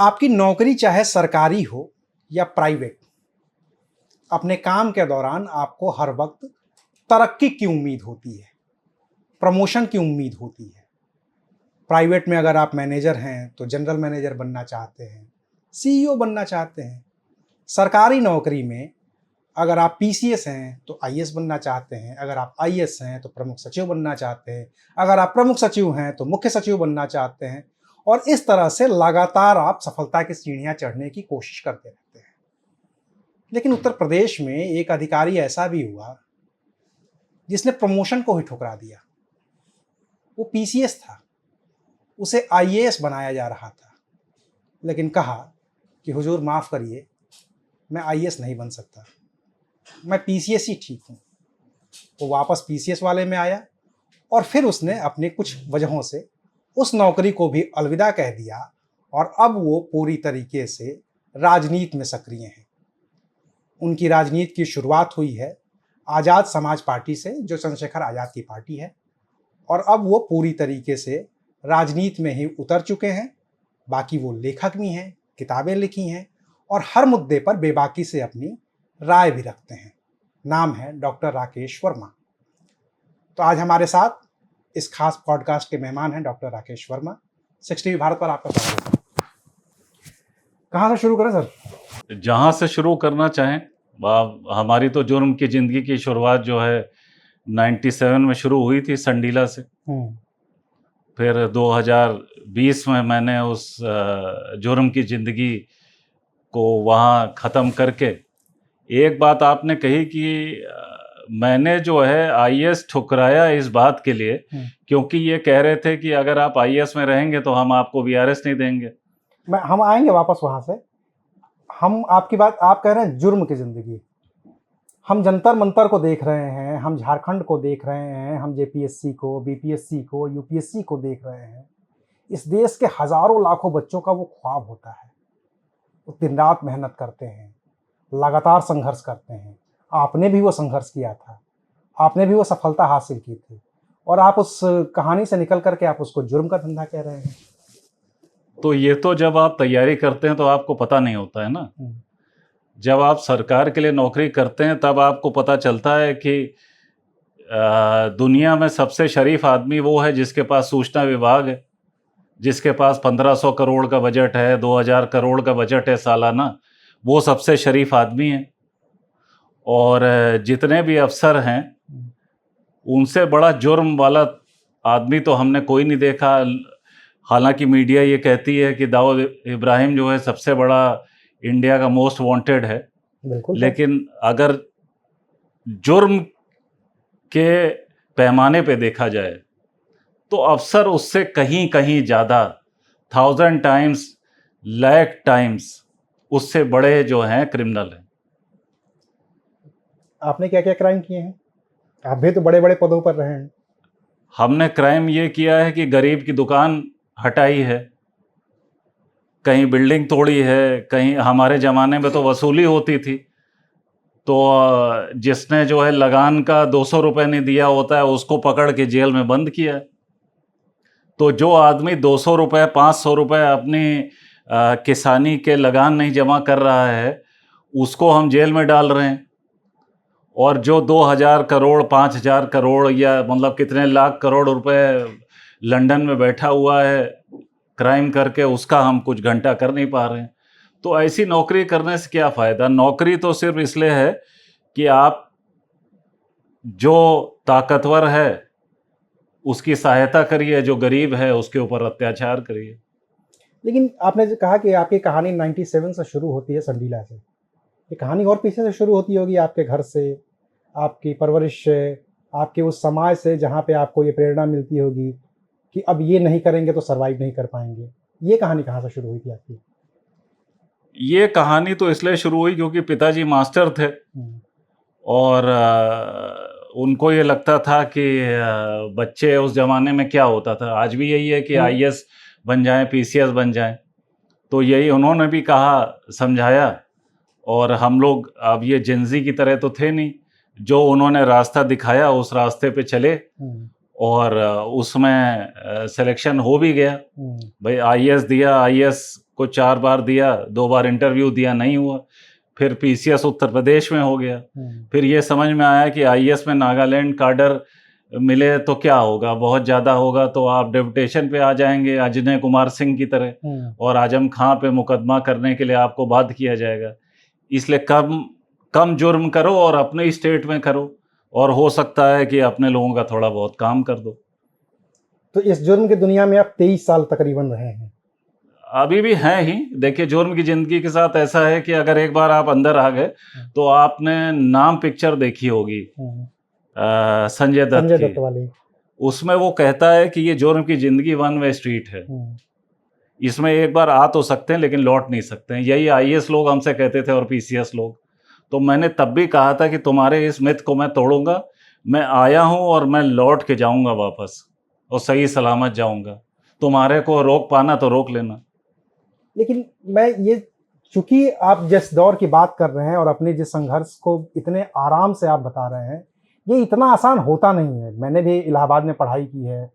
आपकी नौकरी चाहे सरकारी हो या प्राइवेट, अपने काम के दौरान आपको हर वक्त तरक्की की उम्मीद होती है, प्रमोशन की उम्मीद होती है। प्राइवेट में अगर आप मैनेजर हैं तो जनरल मैनेजर बनना चाहते हैं, सीईओ बनना चाहते हैं। सरकारी नौकरी में अगर आप पीसीएस हैं तो आईएएस बनना चाहते हैं, अगर आप आईएएस हैं तो प्रमुख सचिव बनना चाहते हैं, अगर आप प्रमुख सचिव हैं तो मुख्य सचिव बनना चाहते हैं, और इस तरह से लगातार आप सफलता की सीढ़ियां चढ़ने की कोशिश करते रहते हैं। लेकिन उत्तर प्रदेश में एक अधिकारी ऐसा भी हुआ जिसने प्रमोशन को ही ठुकरा दिया। वो पीसीएस था, उसे आईएएस बनाया जा रहा था, लेकिन कहा कि हुजूर माफ़ करिए, मैं आईएएस नहीं बन सकता, मैं पीसीएस ही ठीक हूँ। वो वापस पीसीएस वाले में आया और फिर उसने अपने कुछ वजहों से उस नौकरी को भी अलविदा कह दिया और अब वो पूरी तरीके से राजनीति में सक्रिय हैं। उनकी राजनीति की शुरुआत हुई है आज़ाद समाज पार्टी से, जो चंद्रशेखर आज़ाद की पार्टी है, और अब वो पूरी तरीके से राजनीति में ही उतर चुके हैं। बाकी वो लेखक भी हैं, किताबें लिखी हैं और हर मुद्दे पर बेबाकी से अपनी राय भी रखते हैं। नाम है डॉक्टर राकेश वर्मा। तो आज हमारे साथ इस खास पॉडकास्ट के मेहमान हैं डॉक्टर राकेश वर्मा। 60 भारत पर आपका स्वागत है। कहाँ से शुरू करें सर? जहाँ से शुरू करना चाहें। हमारी तो जुर्म की ज़िंदगी की शुरुआत जो है 97 में शुरू हुई थी संडीला से। फिर 2020 में मैंने उस जुर्म की ज़िंदगी को वहाँ ख़त्म करके, एक बात आपने कही कि मैंने जो है आईएएस ठुकराया इस बात के लिए क्योंकि ये कह रहे थे कि अगर आप आईएएस में रहेंगे तो हम आपको वीआरएस नहीं देंगे। हम आएंगे वापस वहाँ से। हम आपकी बात, आप कह रहे हैं जुर्म की ज़िंदगी। हम जंतर मंतर को देख रहे हैं, हम झारखंड को देख रहे हैं, हम जेपीएससी को, बीपीएससी को, यूपीएससी को देख रहे हैं। इस देश के हज़ारों लाखों बच्चों का वो ख्वाब होता है। वो दिन रात मेहनत करते हैं, लगातार संघर्ष करते हैं। आपने भी वो संघर्ष किया था, आपने भी वो सफलता हासिल की थी, और आप उस कहानी से निकल करके आप उसको जुर्म का धंधा कह रहे हैं। तो ये तो जब आप तैयारी करते हैं तो आपको पता नहीं होता है ना। जब आप सरकार के लिए नौकरी करते हैं तब आपको पता चलता है कि दुनिया में सबसे शरीफ आदमी वो है जिसके पास सूचना विभाग है, जिसके पास 1500 करोड़ का बजट है, 2000 करोड़ का बजट है सालाना। वो सबसे शरीफ आदमी है। और जितने भी अफसर हैं उनसे बड़ा जुर्म वाला आदमी तो हमने कोई नहीं देखा। हालांकि मीडिया ये कहती है कि दाऊद इब्राहिम जो है सबसे बड़ा इंडिया का मोस्ट वांटेड है, लेकिन अगर जुर्म के पैमाने पे देखा जाए तो अफसर उससे कहीं कहीं ज़्यादा, 1000 टाइम्स, लाख टाइम्स उससे बड़े जो हैं क्रिमिनल हैं। आपने क्या क्या क्राइम किए हैं? आप भी तो बड़े बड़े पदों पर रहे हैं। हमने क्राइम ये किया है कि गरीब की दुकान हटाई है, कहीं बिल्डिंग तोड़ी है, कहीं हमारे ज़माने में तो वसूली होती थी, तो जिसने जो है लगान का 200 रुपये नहीं दिया होता है उसको पकड़ के जेल में बंद किया। तो जो आदमी 200 रुपये, 500 रुपये अपनी किसानी के लगान नहीं जमा कर रहा है उसको हम जेल में डाल रहे हैं, और जो 2000 करोड़, 5000 करोड़ या मतलब कितने लाख करोड़ रुपए लंदन में बैठा हुआ है क्राइम करके, उसका हम कुछ घंटा कर नहीं पा रहे हैं। तो ऐसी नौकरी करने से क्या फ़ायदा? नौकरी तो सिर्फ इसलिए है कि आप जो ताकतवर है उसकी सहायता करिए, जो गरीब है उसके ऊपर अत्याचार करिए। लेकिन आपने जो कहा कि आपकी कहानी 97 से शुरू होती है संडीला से, ये कहानी और पीछे से शुरू होती होगी, आपके घर से, आपकी परवरिश से, आपके उस समाज से जहाँ पे आपको ये प्रेरणा मिलती होगी कि अब ये नहीं करेंगे तो सरवाइव नहीं कर पाएंगे। ये कहानी कहाँ से शुरू हुई थी आपकी? ये कहानी तो इसलिए शुरू हुई क्योंकि पिताजी मास्टर थे और उनको ये लगता था कि बच्चे, उस ज़माने में क्या होता था, आज भी यही है कि आईएएस बन जाएं, पीसीएस बन जाएं, तो यही उन्होंने भी कहा, समझाया। और हम लोग अब ये जेनजी की तरह तो थे नहीं, जो उन्होंने रास्ता दिखाया उस रास्ते पे चले और उसमें सिलेक्शन हो भी गया। भाई आईएएस दिया, आईएएस को 4 बार दिया, 2 बार इंटरव्यू दिया, नहीं हुआ। फिर पीसीएस उत्तर प्रदेश में हो गया। फिर ये समझ में आया कि आईएएस में नागालैंड काडर मिले तो क्या होगा, बहुत ज़्यादा होगा तो आप डेपुटेशन पे आ जाएंगे अजय कुमार सिंह की तरह, और आजम खां पे मुकदमा करने के लिए आपको बाध्य किया जाएगा। इसलिए कम जुर्म करो और अपने ही स्टेट में करो, और हो सकता है कि अपने लोगों का थोड़ा बहुत काम कर दो। तो इस जुर्म की दुनिया में आप 23 साल तकरीबन रहे हैं। अभी भी हैं ही। देखिए, जुर्म की जिंदगी के साथ ऐसा है कि अगर एक बार आप अंदर आ गए तो आपने नाम पिक्चर देखी होगी संजय दत्त वाली। उसमें वो कहता है कि ये जुर्म की जिंदगी वन वे स्ट्रीट है। इसमें एक बार आ तो सकते हैं लेकिन लौट नहीं सकते हैं। यही आईएएस लोग हमसे कहते थे और पीसीएस लोग। तो मैंने तब भी कहा था कि तुम्हारे इस मिथ को मैं तोड़ूंगा। मैं आया हूं और मैं लौट के जाऊंगा वापस, और सही सलामत जाऊंगा। तुम्हारे को रोक पाना तो रोक लेना। लेकिन मैं ये, चूंकि आप जिस दौर की बात कर रहे हैं और अपने जिस संघर्ष को इतने आराम से आप बता रहे हैं, ये इतना आसान होता नहीं है। मैंने भी इलाहाबाद में पढ़ाई की है।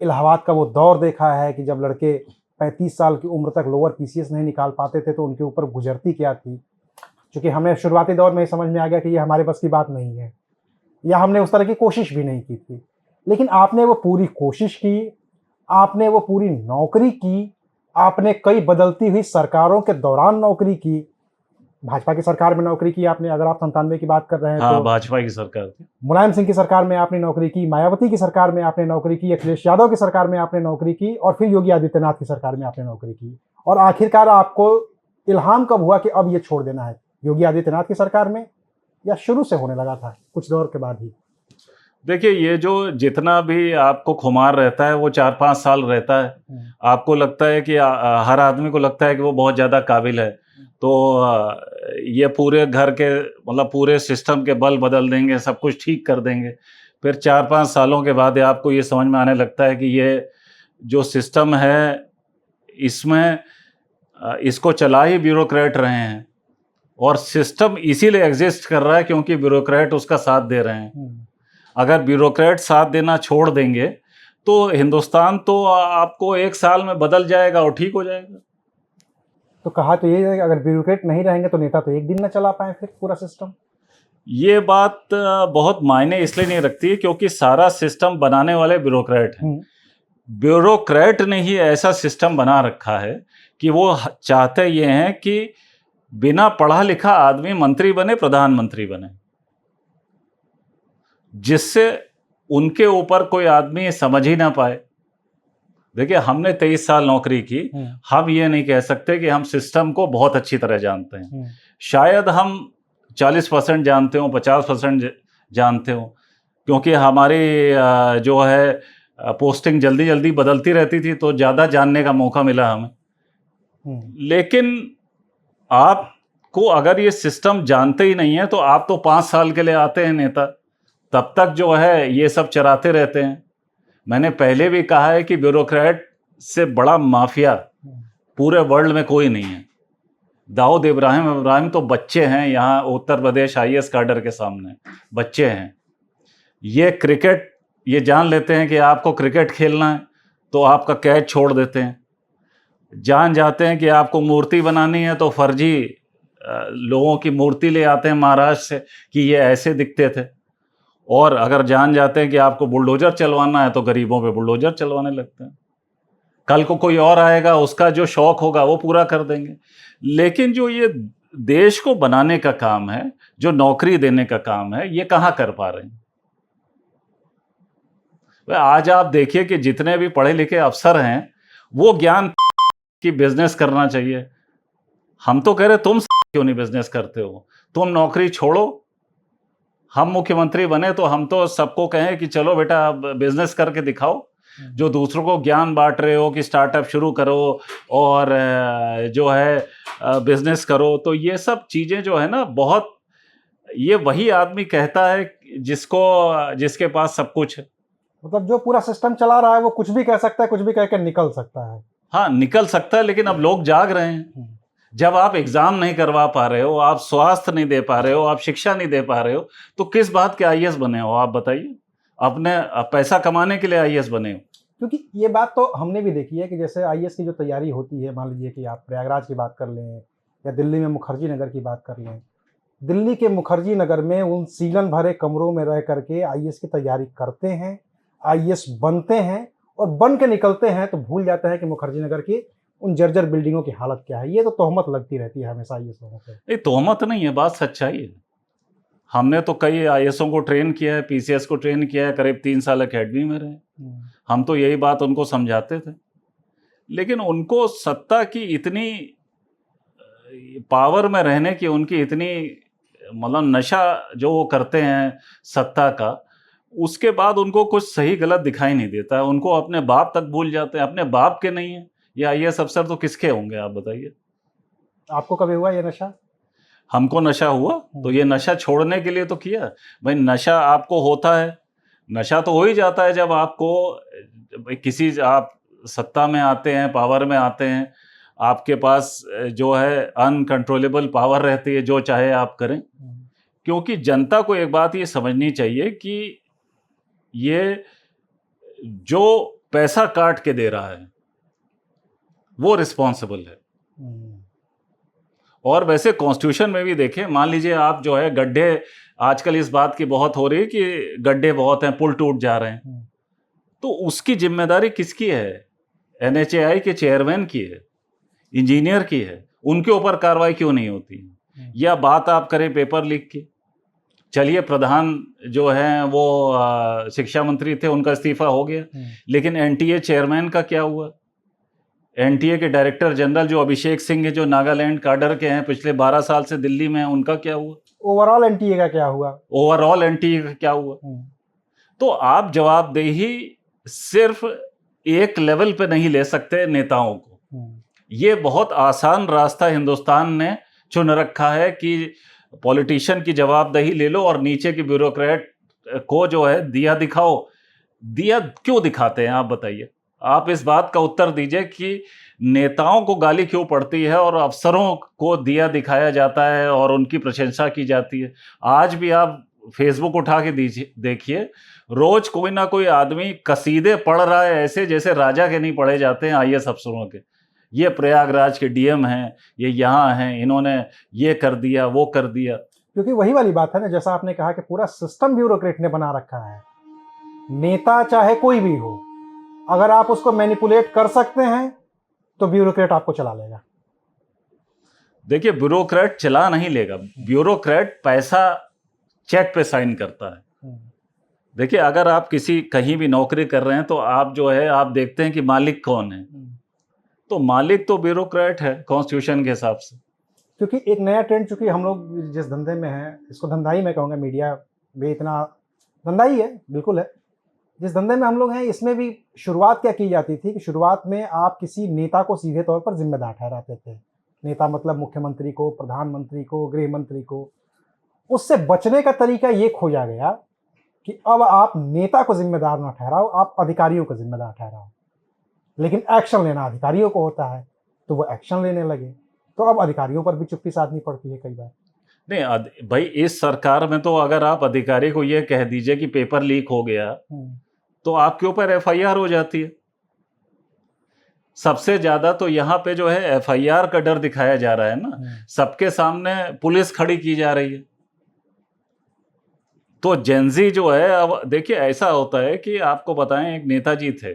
इलाहाबाद का वो दौर देखा है कि जब लड़के 35 साल की उम्र तक लोअर पीसीएस नहीं निकाल पाते थे तो उनके ऊपर गुजरती क्या थी। क्योंकि हमें शुरुआती दौर में ही समझ में आ गया कि ये हमारे बस की बात नहीं है, या हमने उस तरह की कोशिश भी नहीं की थी। लेकिन आपने वो पूरी कोशिश की, आपने वो पूरी नौकरी की, आपने कई बदलती हुई सरकारों के दौरान नौकरी की। भाजपा की सरकार में नौकरी की आपने, अगर आप 97 की बात कर रहे हैं। हाँ, तो भाजपा की सरकार थी। मुलायम सिंह की सरकार में आपने नौकरी की, मायावती की सरकार में आपने नौकरी की, अखिलेश यादव की सरकार में आपने नौकरी की, और फिर योगी आदित्यनाथ की सरकार में आपने नौकरी की। और आखिरकार आपको इल्हाम कब हुआ कि अब ये छोड़ देना है? योगी आदित्यनाथ की सरकार में, या शुरू से होने लगा था कुछ दौर के बाद ही? देखिए, ये जो जितना भी आपको खुमार रहता है वो 4-5 साल रहता है। आपको लगता है कि हर आदमी को लगता है कि वो बहुत ज़्यादा काबिल है, तो ये पूरे घर के मतलब पूरे सिस्टम के बल बदल देंगे, सब कुछ ठीक कर देंगे। फिर 4-5 सालों के बाद आपको ये समझ में आने लगता है कि ये जो सिस्टम है इसमें इसको चला ही ब्यूरोक्रेट रहे हैं, और सिस्टम इसीलिए एग्जिस्ट कर रहा है क्योंकि ब्यूरोक्रेट उसका साथ दे रहे हैं। अगर ब्यूरोक्रेट साथ देना छोड़ देंगे तो हिंदुस्तान तो आपको 1 साल में बदल जाएगा और ठीक हो जाएगा। तो कहा तो ये है कि अगर ब्यूरोक्रेट नहीं रहेंगे तो नेता तो एक दिन न चला पाए फिर पूरा सिस्टम। ये बात बहुत मायने इसलिए नहीं रखती है क्योंकि सारा सिस्टम बनाने वाले ब्यूरोक्रेट हैं। ब्यूरोक्रेट ने ही ऐसा सिस्टम बना रखा है कि वो चाहते ये हैं कि बिना पढ़ा लिखा आदमी मंत्री बने, प्रधानमंत्री बने, जिससे उनके ऊपर कोई आदमी समझ ही ना पाए। देखिए, हमने 23 साल नौकरी की, हम ये नहीं कह सकते कि हम सिस्टम को बहुत अच्छी तरह जानते हैं। शायद हम 40% जानते हो, 50% जानते हो, क्योंकि हमारी जो है पोस्टिंग जल्दी जल्दी बदलती रहती थी तो ज़्यादा जानने का मौका मिला हमें। लेकिन आपको अगर ये सिस्टम जानते ही नहीं है तो आप तो 5 साल के लिए आते हैं नेता, तब तक जो है ये सब चराते रहते हैं। मैंने पहले भी कहा है कि ब्यूरोक्रेट से बड़ा माफिया पूरे वर्ल्ड में कोई नहीं है। दाऊद इब्राहिम तो बच्चे हैं यहाँ उत्तर प्रदेश आईएएस कैडर के सामने, बच्चे हैं। ये क्रिकेट ये जान लेते हैं कि आपको क्रिकेट खेलना है तो आपका कैच छोड़ देते हैं। जान जाते हैं कि आपको मूर्ति बनानी है तो फर्जी लोगों की मूर्ति ले आते हैं महाराष्ट्र से कि ये ऐसे दिखते थे। और अगर जान जाते हैं कि आपको बुलडोजर चलवाना है तो गरीबों पे बुलडोजर चलवाने लगते हैं। कल को कोई और आएगा, उसका जो शौक होगा वो पूरा कर देंगे। लेकिन जो ये देश को बनाने का काम है, जो नौकरी देने का काम है, ये कहाँ कर पा रहे हैं? आज आप देखिए कि जितने भी पढ़े लिखे अफसर हैं वो ज्ञान की बिजनेस करना चाहिए। हम तो कह रहे तुम क्यों नहीं बिजनेस करते हो? तुम नौकरी छोड़ो, हम मुख्यमंत्री बने तो हम तो सबको कहें कि चलो बेटा बिजनेस करके दिखाओ। जो दूसरों को ज्ञान बांट रहे हो कि स्टार्टअप शुरू करो और जो है बिजनेस करो, तो ये सब चीजें जो है ना, बहुत ये वही आदमी कहता है जिसके पास सब कुछ है। मतलब जो पूरा सिस्टम चला रहा है वो कुछ भी कह सकता है, कुछ भी कह के निकल सकता है। हाँ, निकल सकता है, लेकिन अब लोग जाग रहे हैं। जब आप एग्जाम नहीं करवा पा रहे हो, आप स्वास्थ्य नहीं दे पा रहे हो, आप शिक्षा नहीं दे पा रहे हो, तो किस बात के आईएएस बने हो आप बताइए? अपने पैसा कमाने के लिए आईएएस बने हो? क्योंकि ये बात तो हमने भी देखी है कि जैसे आईएएस की जो तैयारी होती है, मान लीजिए कि आप प्रयागराज की बात कर लें या दिल्ली में मुखर्जी नगर की बात कर लें। दिल्ली के मुखर्जी नगर में उन सीलन भरे कमरों में रह करके आईएएस की तैयारी करते हैं, आईएएस बनते हैं और बन के निकलते हैं तो भूल जाते हैं कि मुखर्जी नगर की उन जर्जर बिल्डिंगों की हालत क्या है। ये तो तोहमत लगती रहती है हमेशा आईएएस लोगों पे। ये तोहमत नहीं है, बात सच्चाई है। हमने तो कई आईएएसओं को ट्रेन किया है, पीसीएस को ट्रेन किया है, करीब 3 साल अकेडमी में रहे। हम तो यही बात उनको समझाते थे, लेकिन उनको सत्ता की इतनी पावर में रहने की, उनकी इतनी मतलब नशा जो वो करते हैं सत्ता का, उसके बाद उनको कुछ सही गलत दिखाई नहीं देता है। उनको अपने बाप तक भूल जाते हैं। अपने बाप के नहीं है ये आईएएस अफसर तो किसके होंगे आप बताइए। आपको कभी हुआ ये नशा? हमको नशा हुआ तो ये नशा छोड़ने के लिए तो किया भाई। नशा आपको होता है, नशा तो हो ही जाता है जब आपको किसी, आप सत्ता में आते हैं, पावर में आते हैं, आपके पास जो है अनकंट्रोलेबल पावर रहती है, जो चाहे आप करें। क्योंकि जनता को एक बात ये समझनी चाहिए कि ये जो पैसा काट के दे रहा है वो रिस्पॉन्सिबल है। और वैसे कॉन्स्टिट्यूशन में भी देखें, मान लीजिए आप जो है गड्ढे, आजकल इस बात की बहुत हो रही है कि गड्ढे बहुत हैं, पुल टूट जा रहे हैं, तो उसकी जिम्मेदारी किसकी है? एनएचएआई के चेयरमैन की है, इंजीनियर की है। उनके ऊपर कार्रवाई क्यों नहीं होती? या बात आप करें पेपर लीक की, चलिए प्रधान जो है वो शिक्षा मंत्री थे, उनका इस्तीफा हो गया, लेकिन एनटीए चेयरमैन का क्या हुआ? एनटीए के डायरेक्टर जनरल जो अभिषेक सिंह है, जो नागालैंड काडर के हैं, पिछले 12 साल से दिल्ली में हैं, उनका क्या हुआ? ओवरऑल एनटीए का क्या हुआ? ओवरऑल एनटीए का क्या हुआ? तो आप जवाबदेही सिर्फ एक लेवल पे नहीं ले सकते नेताओं को। ये बहुत आसान रास्ता हिंदुस्तान ने चुन रखा है कि पॉलिटिशियन की जवाबदेही ले लो और नीचे की ब्यूरोक्रेट को जो है दिया दिखाओ। दिया क्यों दिखाते हैं आप बताइए? आप इस बात का उत्तर दीजिए कि नेताओं को गाली क्यों पड़ती है और अफसरों को दिया दिखाया जाता है और उनकी प्रशंसा की जाती है। आज भी आप फेसबुक उठा के देखिए, रोज कोई ना कोई आदमी कसीदे पढ़ रहा है ऐसे जैसे राजा के नहीं पढ़े जाते हैं आईएएस अफसरों के। ये प्रयागराज के डीएम हैं, ये यहाँ हैं, इन्होंने ये कर दिया, वो कर दिया। क्योंकि वही वाली बात है ना, जैसा आपने कहा कि पूरा सिस्टम ब्यूरोक्रेट ने बना रखा है। नेता चाहे कोई भी हो, अगर आप उसको मैनिपुलेट कर सकते हैं तो ब्यूरोक्रेट आपको चला लेगा। देखिए, ब्यूरोक्रेट चला नहीं लेगा, ब्यूरोक्रेट पैसा चेक पे साइन करता है। देखिए, अगर आप किसी कहीं भी नौकरी कर रहे हैं तो आप जो है आप देखते हैं कि मालिक कौन है, तो मालिक तो ब्यूरोक्रेट है कॉन्स्टिट्यूशन के हिसाब से। क्योंकि एक नया ट्रेंड, चूंकि हम लोग जिस धंधे में हैं, इसको धंधा ही मैं कहूँगा, मीडिया भी इतना धंधा ही है, बिल्कुल है। जिस धंधे में हम लोग हैं, इसमें भी शुरुआत क्या की जाती थी कि शुरुआत में आप किसी नेता को सीधे तौर पर जिम्मेदार ठहराते थे। नेता मतलब मुख्यमंत्री को, प्रधानमंत्री को, गृह मंत्री को। उससे बचने का तरीका ये खोजा गया कि अब आप नेता को जिम्मेदार ना ठहराओ, आप अधिकारियों को जिम्मेदार ठहराओ। लेकिन एक्शन लेना अधिकारियों को होता है, तो वो एक्शन लेने लगे, तो अब अधिकारियों पर भी चुप्पी साधनी पड़ती है कई बार। नहीं भाई, इस सरकार में तो अगर आप अधिकारी को ये कह दीजिए कि पेपर लीक हो गया तो आपके ऊपर एफआईआर हो जाती है। सबसे ज्यादा तो यहाँ पे जो है एफआईआर का डर दिखाया जा रहा है ना, सबके सामने पुलिस खड़ी की जा रही है। तो जेनजी जो है, अब देखिए ऐसा होता है कि आपको बताएं, एक नेताजी थे,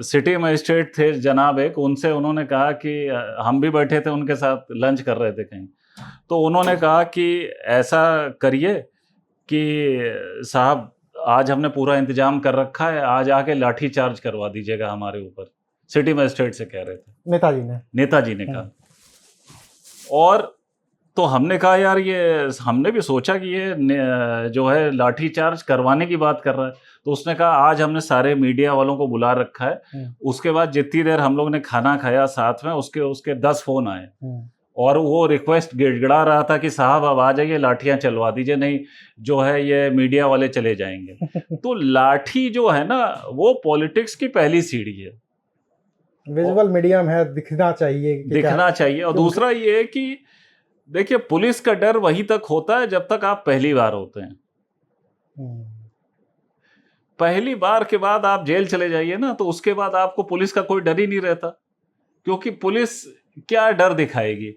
सिटी मजिस्ट्रेट थे जनाब एक, उनसे उन्होंने कहा कि हम भी बैठे थे उनके साथ, लंच कर रहे थे कहीं, तो उन्होंने कहा कि ऐसा करिए कि साहब आज हमने पूरा इंतजाम कर रखा है, आज आके लाठी चार्ज करवा दीजिएगा हमारे ऊपर। सिटी मजिस्ट्रेट से कह रहे थे, नेताजी ने कहा। और तो हमने कहा यार, ये हमने भी सोचा कि ये जो है लाठी चार्ज करवाने की बात कर रहा है। तो उसने कहा आज हमने सारे मीडिया वालों को बुला रखा है। उसके बाद जितनी देर हम लोग ने खाना खाया साथ में, उसके 10 फोन आए और वो रिक्वेस्ट गिड़गिड़ा रहा था कि साहब अब आ जाइए, लाठियां चलवा दीजिए, नहीं जो है ये मीडिया वाले चले जाएंगे। तो लाठी जो है ना, वो पॉलिटिक्स की पहली सीढ़ी है, विजुअल मीडियम है, दिखना चाहिए। और दूसरा ये है कि देखिए, पुलिस का डर वहीं तक होता है जब तक आप पहली बार होते हैं। पहली बार के बाद आप जेल चले जाइए ना, तो उसके बाद आपको पुलिस का कोई डर ही नहीं रहता, क्योंकि पुलिस क्या डर दिखाएगी।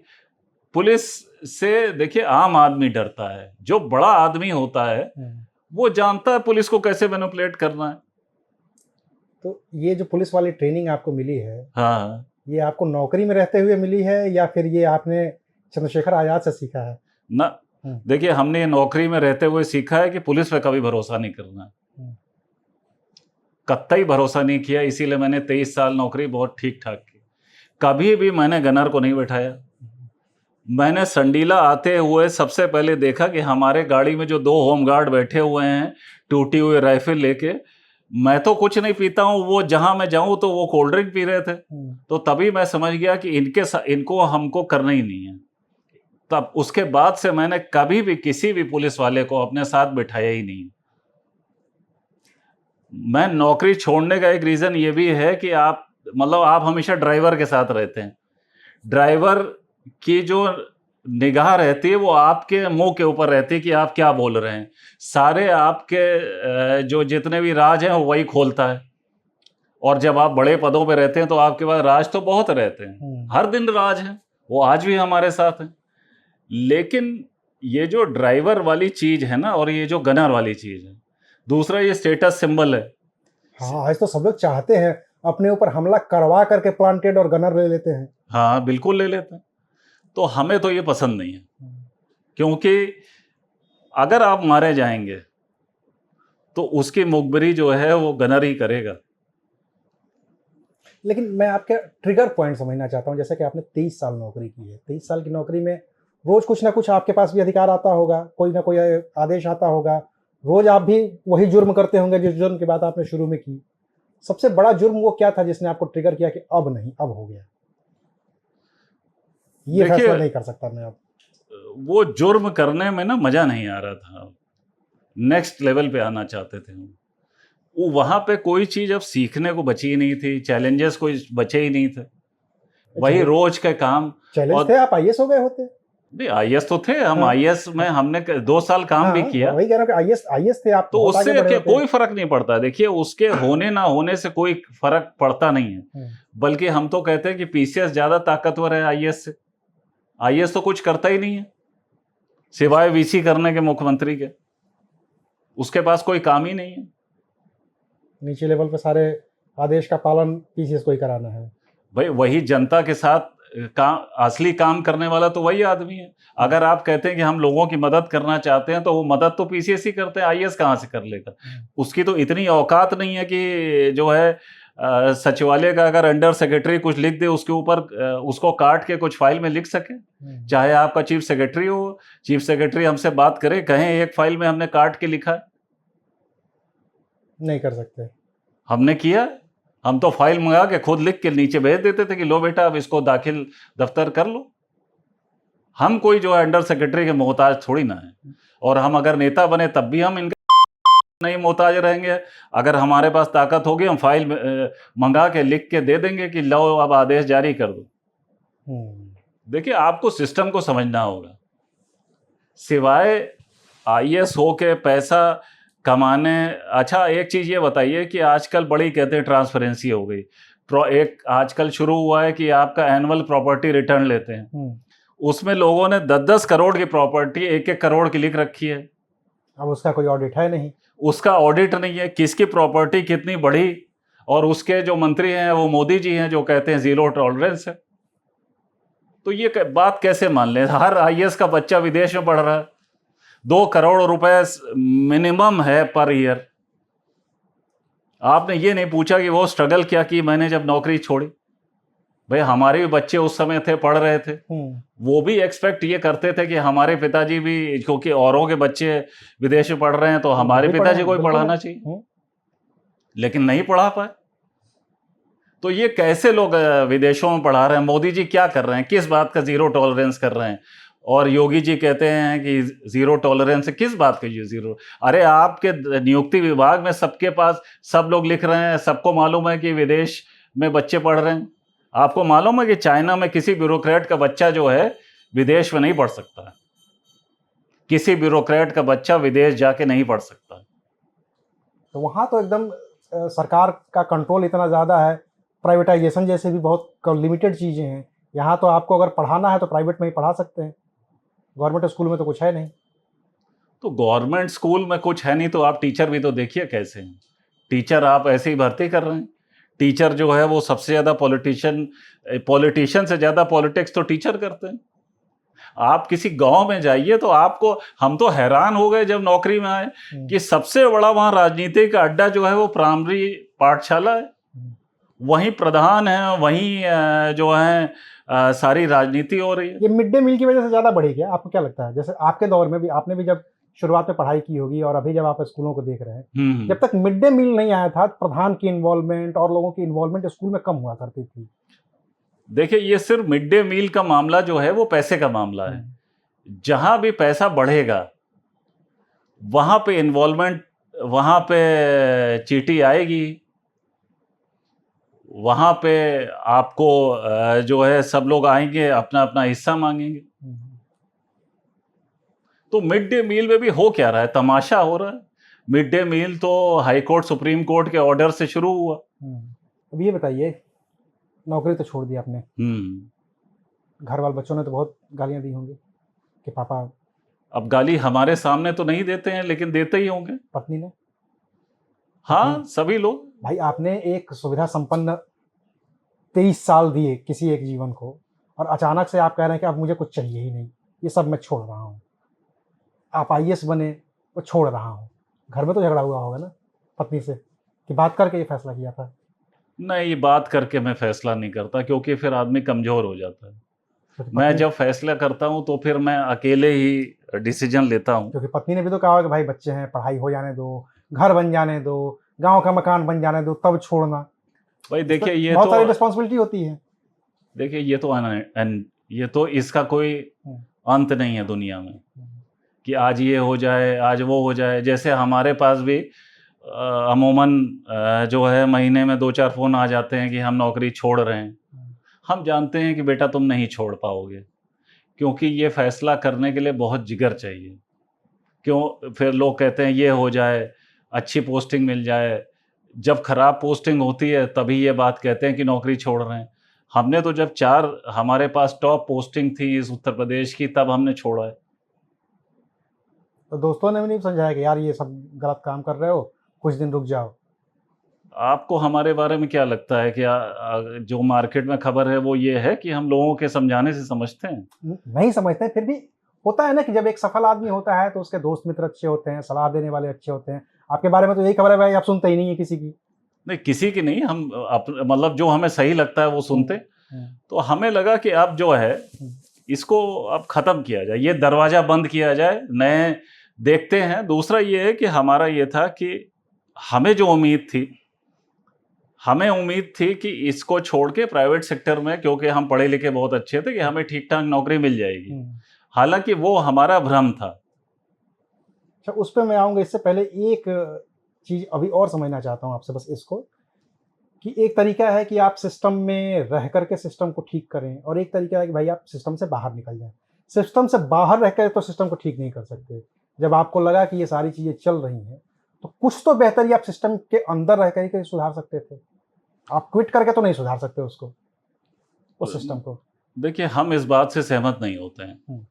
पुलिस से देखिए आम आदमी डरता है, जो बड़ा आदमी होता है वो जानता है पुलिस को कैसे मैनिपुलेट करना है। तो ये जो पुलिस वाली ट्रेनिंग आपको मिली है, हाँ, ये आपको नौकरी में रहते हुए मिली है या फिर ये आपने चंद्रशेखर आजाद से सीखा है? ना देखिए, हमने नौकरी में रहते हुए सीखा है कि पुलिस पे कभी भरोसा नहीं करना है, कतई भरोसा नहीं किया। इसीलिए मैंने 23 साल नौकरी बहुत ठीक ठाक की। कभी भी मैंने गनर को नहीं बैठाया। मैंने संडीला आते हुए सबसे पहले देखा कि हमारे गाड़ी में जो 2 होमगार्ड बैठे हुए हैं टूटी हुई राइफल लेके, मैं तो कुछ नहीं पीता हूँ, वो जहां मैं जाऊं तो वो कोल्ड ड्रिंक पी रहे थे। तो तभी मैं समझ गया कि इनको हमको करना ही नहीं है। तब उसके बाद से मैंने कभी भी किसी भी पुलिस वाले को अपने साथ बिठाया ही नहीं। मैं नौकरी छोड़ने का एक रीजन ये भी है कि आप हमेशा ड्राइवर के साथ रहते हैं। ड्राइवर की जो निगाह रहती है वो आपके मुंह के ऊपर रहती है कि आप क्या बोल रहे हैं। सारे आपके जो जितने भी राज हैं वही खोलता है। और जब आप बड़े पदों पे रहते हैं तो आपके पास राज तो बहुत रहते हैं, हर दिन राज है, वो आज भी हमारे साथ है। लेकिन ये जो ड्राइवर वाली चीज है ना, और ये जो गनर वाली चीज है, दूसरा ये स्टेटस सिंबल है। हाँ, आज तो सब लोग चाहते हैं अपने ऊपर हमला करवा करके प्लांटेड और गनर ले लेते हैं। हाँ, बिल्कुल ले लेते हैं। तो हमें तो ये पसंद नहीं है, क्योंकि अगर आप मारे जाएंगे तो उसकी मुखबिरी जो है वो गनर ही करेगा। लेकिन मैं आपके ट्रिगर पॉइंट समझना चाहता हूँ। जैसे कि आपने 23 साल नौकरी की है, 23 साल की नौकरी में रोज कुछ ना कुछ आपके पास भी अधिकार आता होगा, कोई ना कोई आदेश आता होगा, रोज आप भी वही जुर्म करते होंगे जिस जुर्म की बात आपने शुरू में की। सबसे बड़ा जुर्म वो क्या था जिसने आपको ट्रिगर किया कि अब नहीं, अब हो गया, ये फैसला नहीं कर सकता मैं अब? वो जुर्म करने में ना मजा नहीं आ रहा था, नेक्स्ट लेवल पे आना चाहते थे हम। वो वहां पे कोई चीज अब सीखने को बची ही नहीं थी, चैलेंजेस कोई बचे ही नहीं थे, वही रोज के काम। चैलेंज थे, आप आईएएस हो गए होते। नहीं, आईएएस तो थे हम। हाँ, आईएएस में हमने 2 साल काम भी किया। वही कह रहा हूं कि आईएएस थे आप, तो उससे क्या कोई फर्क नहीं पड़ता। देखिए, उसके होने ना होने से कोई फर्क पड़ता नहीं है, बल्कि हम तो कहते हैं कि पीसीएस ज्यादा ताकतवर है आईएएस से। आईएएस तो कुछ करता ही नहीं है सिवाय वीसी करने के मुख्यमंत्री के, उसके पास कोई काम ही नहीं है। नीचे लेवल पे सारे आदेश का पालन पीसीएस को ही कराना है। भाई वही जनता के साथ असली काम करने वाला तो वही आदमी है। अगर आप कहते हैं कि हम लोगों की मदद करना चाहते हैं तो वो मदद तो पीसीएस ही करते हैं, आईएएस कहाँ से कर लेगा? उसकी तो इतनी औकात नहीं है कि जो है सचिवालय का अगर अंडर सेक्रेटरी कुछ लिख दे उसके ऊपर उसको काट के कुछ फाइल में लिख सके। चाहे आपका चीफ सेक्रेटरी हो, चीफ सेक्रेटरी हमसे बात करे, कहें एक फाइल में हमने काट के लिखा है, नहीं कर सकते। हमने किया। हम तो फाइल मंगा के खुद लिख के नीचे भेज देते थे कि लो बेटा अब इसको दाखिल दफ्तर कर लो। हम कोई जो है अंडर सेक्रेटरी के मोहताज थोड़ी ना है। और हम अगर नेता बने तब भी हम इनके नहीं मोहताज रहेंगे। अगर हमारे पास ताकत होगी हम फाइल मंगा के लिख के दे देंगे कि लो अब आदेश जारी कर दो। देखिए, आपको सिस्टम को समझना होगा। सिवाय आईएएस हो के पैसा कमाने, अच्छा एक चीज ये बताइए कि आजकल बड़ी कहते हैं ट्रांसपेरेंसी हो गई। एक आजकल शुरू हुआ है कि आपका एनुअल प्रॉपर्टी रिटर्न लेते हैं, उसमें लोगों ने 10-10 करोड़ की प्रॉपर्टी 1-1 करोड़ की लिख रखी है। अब उसका कोई ऑडिट है नहीं, उसका ऑडिट नहीं है, किसकी प्रॉपर्टी कितनी बढ़ी। और उसके जो मंत्री हैं वो मोदी जी हैं जो कहते हैं जीरो टॉलरेंस है। तो ये बात कैसे मान लें? हर आईएएस का बच्चा विदेश में पढ़ रहा है, 2 करोड़ रुपए मिनिमम है पर ईयर। आपने ये नहीं पूछा कि वो स्ट्रगल क्या की मैंने जब नौकरी छोड़ी। भाई हमारे भी बच्चे उस समय थे, पढ़ रहे थे, वो भी एक्सपेक्ट ये करते थे कि हमारे पिताजी भी, क्योंकि औरों के बच्चे विदेश में पढ़ रहे हैं तो हमारे पिताजी को भी पढ़ाना चाहिए, लेकिन नहीं पढ़ा पाए। तो ये कैसे लोग विदेशों में पढ़ा रहे हैं? मोदी जी क्या कर रहे हैं? किस बात का जीरो टॉलरेंस कर रहे हैं? और योगी जी कहते हैं कि जीरो टॉलरेंस है। किस बात का जीरो? अरे आपके नियुक्ति विभाग में सबके पास सब लोग लिख रहे हैं, सबको मालूम है कि विदेश में बच्चे पढ़ रहे हैं। आपको मालूम है कि चाइना में किसी ब्यूरोक्रेट का बच्चा जो है विदेश में नहीं पढ़ सकता, किसी ब्यूरोक्रेट का बच्चा विदेश जाके नहीं पढ़ सकता। तो वहाँ तो एकदम सरकार का कंट्रोल इतना ज़्यादा है, प्राइवेटाइजेशन जैसे भी बहुत लिमिटेड चीज़ें हैं। यहाँ तो आपको अगर पढ़ाना है तो प्राइवेट में ही पढ़ा सकते हैं, गवर्नमेंट स्कूल में तो कुछ है नहीं। तो गवर्नमेंट स्कूल में कुछ है नहीं तो आप टीचर भी तो देखिए कैसे हैं। टीचर आप ऐसे ही भर्ती कर रहे हैं। टीचर जो है वो सबसे ज़्यादा पॉलिटिशियन से ज़्यादा पॉलिटिक्स तो टीचर करते हैं। आप किसी गांव में जाइए तो आपको, हम तो हैरान हो गए जब नौकरी में आए कि सबसे बड़ा वहाँ राजनीति का अड्डा जो है वो प्राइमरी पाठशाला है। वहीं प्रधान है, वहीं जो है सारी राजनीति हो रही है। ये मिड डे मील की वजह से ज़्यादा बढ़ी क्या? आपको क्या लगता है? जैसे आपके दौर में भी, आपने भी जब शुरुआत में पढ़ाई की होगी और अभी जब आप स्कूलों को देख रहे हैं, जब तक मिड डे मील नहीं आया था, प्रधान की इन्वॉल्वमेंट और लोगों की इन्वॉल्वमेंट स्कूल में कम हुआ करती थी। देखिए, ये सिर्फ मिड डे मील का मामला जो है वो पैसे का मामला है। जहां भी पैसा बढ़ेगा वहां पे इन्वॉल्वमेंट, वहां पे चीटी आएगी, वहां पे आपको जो है सब लोग आएंगे, अपना अपना हिस्सा मांगेंगे। तो मिड डे मील में भी हो क्या रहा है? तमाशा हो रहा है। मिड डे मील तो हाई कोर्ट, सुप्रीम कोर्ट के ऑर्डर से शुरू हुआ। अब ये बताइए, नौकरी तो छोड़ दी आपने, घर वाले बच्चों ने तो बहुत गालियां दी होंगी कि पापा। अब गाली हमारे सामने तो नहीं देते हैं, लेकिन देते ही होंगे। पत्नी ने? हाँ, सभी लोग। भाई, आपने एक सुविधा संपन्न 23 साल दिए किसी एक जीवन को, और अचानक से आप कह रहे हैं कि अब मुझे कुछ चाहिए ही नहीं, ये सब मैं छोड़ रहा हूँ। आप IAS बने, वो छोड़ रहा हूँ। घर में तो झगड़ा हुआ होगा ना पत्नी से, कि बात करके ये फैसला किया था? नहीं, ये बात करके मैं फैसला नहीं करता, क्योंकि फिर आदमी कमजोर हो जाता है। मैं जब फैसला करता हूँ तो फिर मैं अकेले ही डिसीजन लेता हूँ। क्योंकि पत्नी ने भी तो कहा होगा कि भाई बच्चे हैं, पढ़ाई हो जाने दो, घर बन जाने दो, गांव का मकान बन जाने दो, तब छोड़ना। भाई देखिए, ये बहुत तो सारी रिस्पॉन्सिबिलिटी होती है। देखिए, ये तो इसका कोई अंत नहीं है दुनिया में कि आज ये हो जाए, आज वो हो जाए। जैसे हमारे पास भी अमूमन जो है महीने में 2-4 फ़ोन आ जाते हैं कि हम नौकरी छोड़ रहे हैं। हम जानते हैं कि बेटा तुम नहीं छोड़ पाओगे, क्योंकि ये फैसला करने के लिए बहुत जिगर चाहिए। क्यों? फिर लोग कहते हैं ये हो जाए, अच्छी पोस्टिंग मिल जाए। जब खराब पोस्टिंग होती है तभी ये बात कहते हैं कि नौकरी छोड़ रहे हैं। हमने तो जब 4 हमारे पास टॉप पोस्टिंग थी इस उत्तर प्रदेश की, तब हमने छोड़ा है। तो दोस्तों ने भी नहीं समझाया कि यार ये सब गलत काम कर रहे हो, कुछ दिन रुक जाओ? आपको हमारे बारे में क्या लगता है कि जो मार्केट में खबर है वो ये है कि हम लोगों के समझाने से समझते हैं? नहीं समझते। फिर भी होता है ना कि जब एक सफल आदमी होता है तो उसके दोस्त मित्र अच्छे होते हैं, सलाह देने वाले अच्छे होते हैं। आपके बारे में तो यही खबर है भाई, आप सुनते ही नहीं है किसी की। नहीं, किसी की नहीं, हम मतलब जो हमें सही लगता है वो सुनते। तो हमें लगा कि अब जो है इसको अब खत्म किया जाए, ये दरवाजा बंद किया जाए, नए देखते हैं। दूसरा ये है कि हमारा ये था कि हमें जो उम्मीद थी कि इसको छोड़ के प्राइवेट सेक्टर में, क्योंकि हम पढ़े लिखे बहुत अच्छे थे, कि हमें ठीक ठाक नौकरी मिल जाएगी। हालांकि वो हमारा भ्रम था। अच्छा, उस पर मैं आऊँगा। इससे पहले एक चीज़ अभी और समझना चाहता हूँ आपसे, बस इसको, कि एक तरीका है कि आप सिस्टम में रह करके सिस्टम को ठीक करें, और एक तरीका है कि भाई आप सिस्टम से बाहर निकल जाएं। सिस्टम से बाहर रह कर तो सिस्टम को ठीक नहीं कर सकते। जब आपको लगा कि ये सारी चीज़ें चल रही हैं तो कुछ तो बेहतरी आप सिस्टम के अंदर रह कर ही सुधार सकते थे। आप क्विट करके तो नहीं सुधार सकते उसको, उस सिस्टम को। देखिए, हम इस बात से सहमत नहीं होते हैं।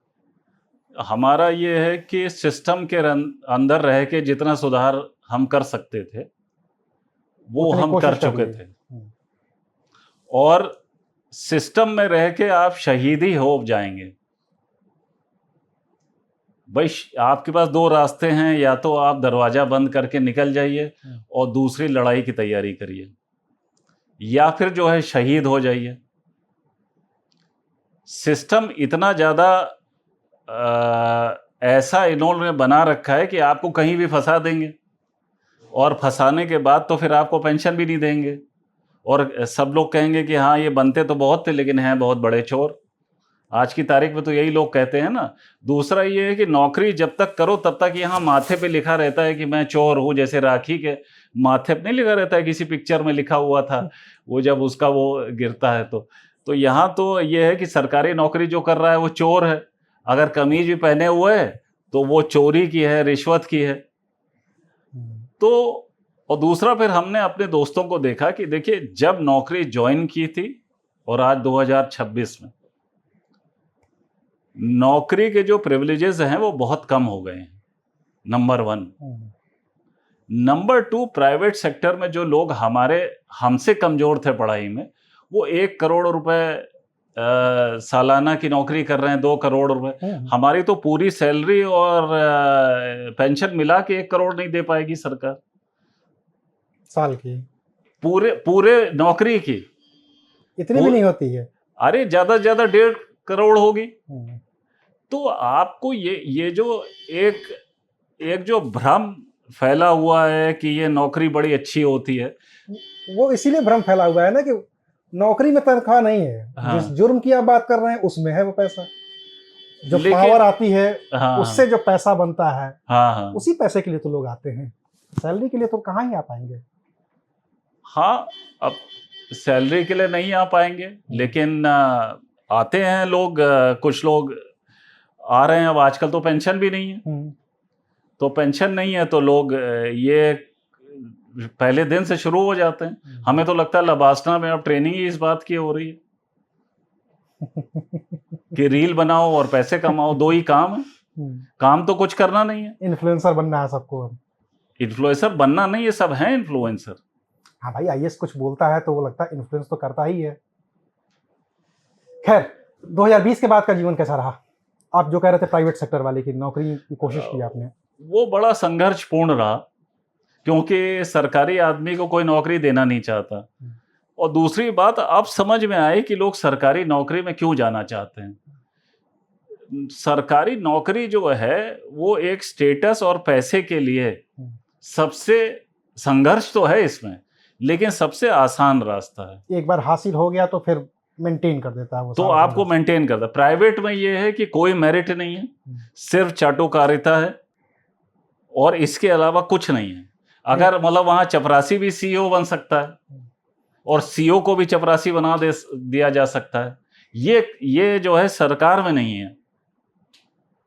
हमारा ये है कि सिस्टम के अंदर रह के जितना सुधार हम कर सकते थे वो हम कर चुके थे। और सिस्टम में रह के आप शहीद ही हो जाएंगे। भाई, आपके पास 2 रास्ते हैं, या तो आप दरवाजा बंद करके निकल जाइए और दूसरी लड़ाई की तैयारी करिए, या फिर जो है शहीद हो जाइए। सिस्टम इतना ज़्यादा ऐसा इन्होंने बना रखा है कि आपको कहीं भी फंसा देंगे, और फंसाने के बाद तो फिर आपको पेंशन भी नहीं देंगे, और सब लोग कहेंगे कि हाँ ये बनते तो बहुत थे लेकिन हैं बहुत बड़े चोर। आज की तारीख में तो यही लोग कहते हैं ना। दूसरा ये है कि नौकरी जब तक करो तब तक यहाँ माथे पे लिखा रहता है कि मैं चोर हूँ। जैसे राखी के माथे पे नहीं लिखा रहता है, किसी पिक्चर में लिखा हुआ था, वो जब उसका वो गिरता है तो यहाँ तो ये है कि सरकारी नौकरी जो कर रहा है वो चोर है। अगर कमीज भी पहने हुए है तो वो चोरी की है, रिश्वत की है। तो और दूसरा फिर हमने अपने दोस्तों को देखा कि देखिए जब नौकरी ज्वाइन की थी और आज 2026 में नौकरी के जो प्रिविलेजेस हैं वो बहुत कम हो गए हैं, नंबर 1। नंबर 2, प्राइवेट सेक्टर में जो लोग हमसे कमजोर थे पढ़ाई में, वो 1 करोड़ रुपए सालाना की नौकरी कर रहे हैं, 2 करोड़ रुपए। हमारी तो पूरी सैलरी और पेंशन मिला के 1 करोड़ नहीं दे पाएगी सरकार, साल की पूरे नौकरी की इतनी भी नहीं होती है। अरे ज्यादा से ज्यादा 1.5 करोड़ होगी। तो आपको ये जो एक जो भ्रम फैला हुआ है कि ये नौकरी बड़ी अच्छी होती है, वो इसीलिए भ्रम फैला हुआ है ना कि नौकरी में तनख्वाह नहीं है। हाँ। जिस जुर्म की आप बात कर रहे हैं उसमें है वो पैसा, जो लेकिन- पावर आती है हाँ, उससे जो पैसा बनता है, हाँ, उसी पैसे के लिए तो लोग आते हैं। सैलरी के लिए तो कहाँ ही आ पाएंगे। हाँ, अब सैलरी के लिए नहीं आ पाएंगे, लेकिन आते हैं लोग। कुछ लोग आ रहे हैं। अब आजकल तो पेंशन भी नहीं है, तो पेंशन नहीं है तो लोग ये पहले दिन से शुरू हो जाते हैं। हमें तो लगता है लबासना में अब ट्रेनिंग ही इस बात की हो रही है कि रील बनाओ और पैसे कमाओ, 2 ही काम है। काम तो कुछ करना नहीं है। इन्फ्लुएंसर बनना है सबको। इन्फ्लुएंसर बनना नहीं, ये सब हैं इन्फ्लुएंसर। हाँ भाई, आईएएस कुछ बोलता है तो वो लगता है इन्फ्लुएंस तो करता ही है। खैर, 2020 के बाद का जीवन कैसा रहा? आप जो कह रहे थे प्राइवेट सेक्टर वाले की नौकरी की कोशिश की आपने, वो बड़ा संघर्षपूर्ण रहा, क्योंकि सरकारी आदमी को कोई नौकरी देना नहीं चाहता। और दूसरी बात अब समझ में आई कि लोग सरकारी नौकरी में क्यों जाना चाहते हैं। सरकारी नौकरी जो है वो एक स्टेटस और पैसे के लिए सबसे संघर्ष तो है इसमें, लेकिन सबसे आसान रास्ता है। एक बार हासिल हो गया तो फिर मेंटेन कर देता है वो, तो आपको मेंटेन करता है। प्राइवेट में ये है कि कोई मेरिट नहीं है, सिर्फ चाटुकारिता है और इसके अलावा कुछ नहीं है। अगर मतलब वहां चपरासी भी सीईओ बन सकता है और सीईओ को भी चपरासी बना दिया जा सकता है। ये जो है सरकार में नहीं है।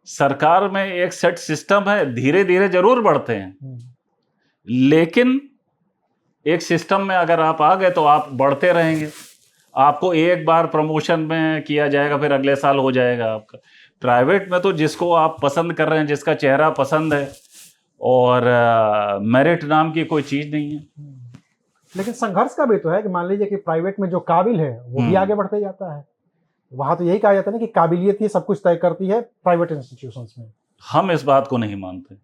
सरकार में एक सेट सिस्टम है, धीरे धीरे जरूर बढ़ते हैं, लेकिन एक सिस्टम में अगर आप आ गए तो आप बढ़ते रहेंगे। आपको एक बार प्रमोशन में किया जाएगा, फिर अगले साल हो जाएगा आपका। प्राइवेट में तो जिसको आप पसंद कर रहे हैं, जिसका चेहरा पसंद है, और मेरिट नाम की कोई चीज नहीं है। लेकिन संघर्ष का भी तो है कि मान लीजिए कि प्राइवेट में जो काबिल है वो भी आगे बढ़ते जाता है। वहां तो यही कहा जाता है ना कि काबिलियत ही सब कुछ तय करती है प्राइवेट इंस्टीट्यूशंस में। हम इस बात को नहीं मानते,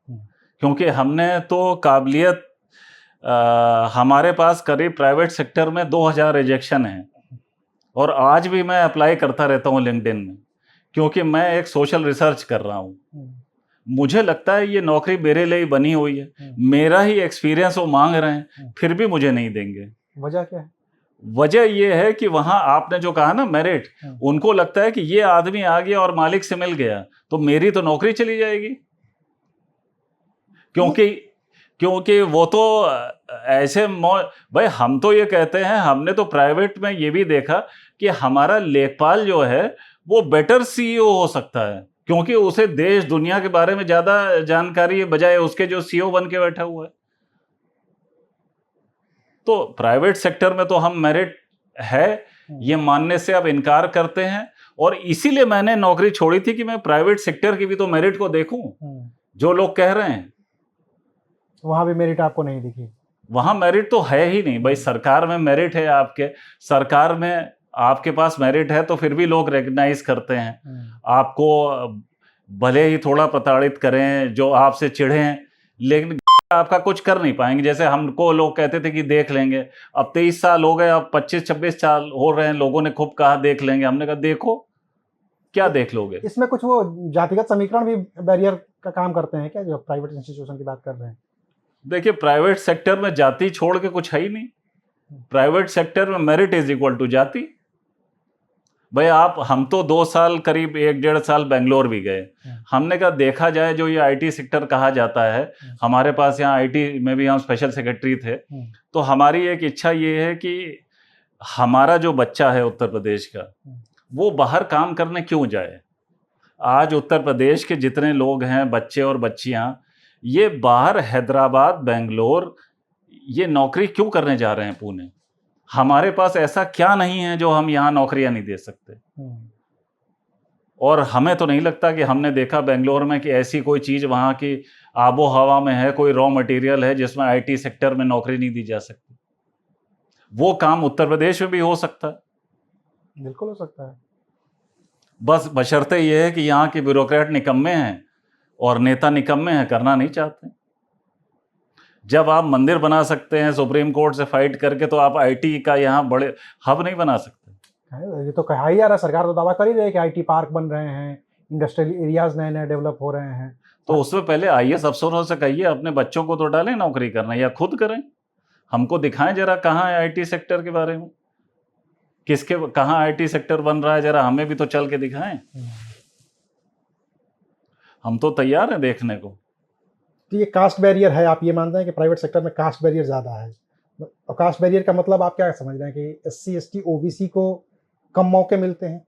क्योंकि हमने तो काबिलियत हमारे पास करीब प्राइवेट सेक्टर में 2000 रिजेक्शन है, और आज भी मैं अप्लाई करता रहता हूँ लिंक्डइन में, क्योंकि मैं एक सोशल रिसर्च कर रहा हूँ। मुझे लगता है ये नौकरी मेरे लिए ही बनी हुई है, मेरा ही एक्सपीरियंस वो मांग रहे हैं, फिर भी मुझे नहीं देंगे। वजह क्या है? वजह ये है कि वहां आपने जो कहा ना मेरिट, उनको लगता है कि ये आदमी आ गया और मालिक से मिल गया तो मेरी तो नौकरी चली जाएगी, क्योंकि वो तो ऐसे भाई हम तो ये कहते हैं, हमने तो प्राइवेट में ये भी देखा कि हमारा लेखपाल जो है वो बेटर सीईओ हो सकता है, क्योंकि उसे देश दुनिया के बारे में ज्यादा जानकारी है बजाय उसके जो सीईओ बन के बैठा हुआ है। तो प्राइवेट सेक्टर में तो हम मेरिट है ये मानने से अब इनकार करते हैं, और इसीलिए मैंने नौकरी छोड़ी थी कि मैं प्राइवेट सेक्टर की भी तो मेरिट को देखूं। जो लोग कह रहे हैं वहां भी मेरिट आपको नहीं दिखी? वहां मेरिट तो है ही नहीं भाई। सरकार में मेरिट है, आपके सरकार में आपके पास मेरिट है तो फिर भी लोग रिकग्नाइज करते हैं आपको, भले ही थोड़ा प्रताड़ित करें, जो आपसे चिढ़ें, लेकिन आपका कुछ कर नहीं पाएंगे। जैसे हमको लोग कहते थे कि देख लेंगे, अब 23 साल हो गए, अब 25-26 साल हो रहे हैं, लोगों ने खूब कहा देख लेंगे, हमने कहा देखो क्या देख लोगे। इसमें कुछ वो जातिगत समीकरण भी बैरियर का काम करते हैं क्या, जो प्राइवेट इंस्टीट्यूशन की बात कर रहे हैं? देखिए प्राइवेट सेक्टर में जाति छोड़ के कुछ है ही नहीं। प्राइवेट सेक्टर में मेरिट इज इक्वल टू जाति। भाई हम तो 2 साल करीब 1-1.5 साल बेंगलोर भी गए। हमने कहा देखा जाए जो ये आईटी सेक्टर कहा जाता है, हमारे पास यहाँ आईटी में भी हम स्पेशल सेक्रेटरी थे, तो हमारी एक इच्छा ये है कि हमारा जो बच्चा है उत्तर प्रदेश का, वो बाहर काम करने क्यों जाए। आज उत्तर प्रदेश के जितने लोग हैं, बच्चे और बच्चियां, ये बाहर हैदराबाद, बेंगलोर, ये नौकरी क्यों करने जा रहे हैं पुणे? हमारे पास ऐसा क्या नहीं है जो हम यहाँ नौकरियां नहीं दे सकते? और हमें तो नहीं लगता कि हमने देखा बेंगलोर में कि ऐसी कोई चीज वहां की आबो हवा में है, कोई रॉ मटेरियल है जिसमें आईटी सेक्टर में नौकरी नहीं दी जा सकती। वो काम उत्तर प्रदेश में भी हो सकता है। बिल्कुल हो सकता है। बस बशर्ते ये है कि यहाँ के ब्यूरोक्रेट निकम्मे हैं और नेता निकम्मे हैं, करना नहीं चाहते। जब आप मंदिर बना सकते हैं सुप्रीम कोर्ट से फाइट करके, तो आप आईटी का यहाँ बड़े हब नहीं बना सकते। ये तो कहा ही जा रहा है, सरकार तो दावा कर ही रही है कि आईटी पार्क बन रहे हैं, इंडस्ट्रियल एरियाज नए नए डेवलप हो रहे हैं। तो उसमें पहले आईएएस अफसरों से कहिए अपने बच्चों को तो डालें नौकरी करना, या खुद करें। हमको दिखाएं जरा कहाँ है आईटी सेक्टर के बारे में, किसके कहाँ आईटी सेक्टर बन रहा है, जरा हमें भी तो चल के दिखाएं। हम तो तैयार हैं देखने को। तो ये कास्ट बैरियर है, आप ये मानते हैं कि प्राइवेट सेक्टर में कास्ट बैरियर ज़्यादा है? और कास्ट बैरियर का मतलब आप क्या समझ रहे हैं कि एससी एसटी ओबीसी को कम मौके मिलते हैं?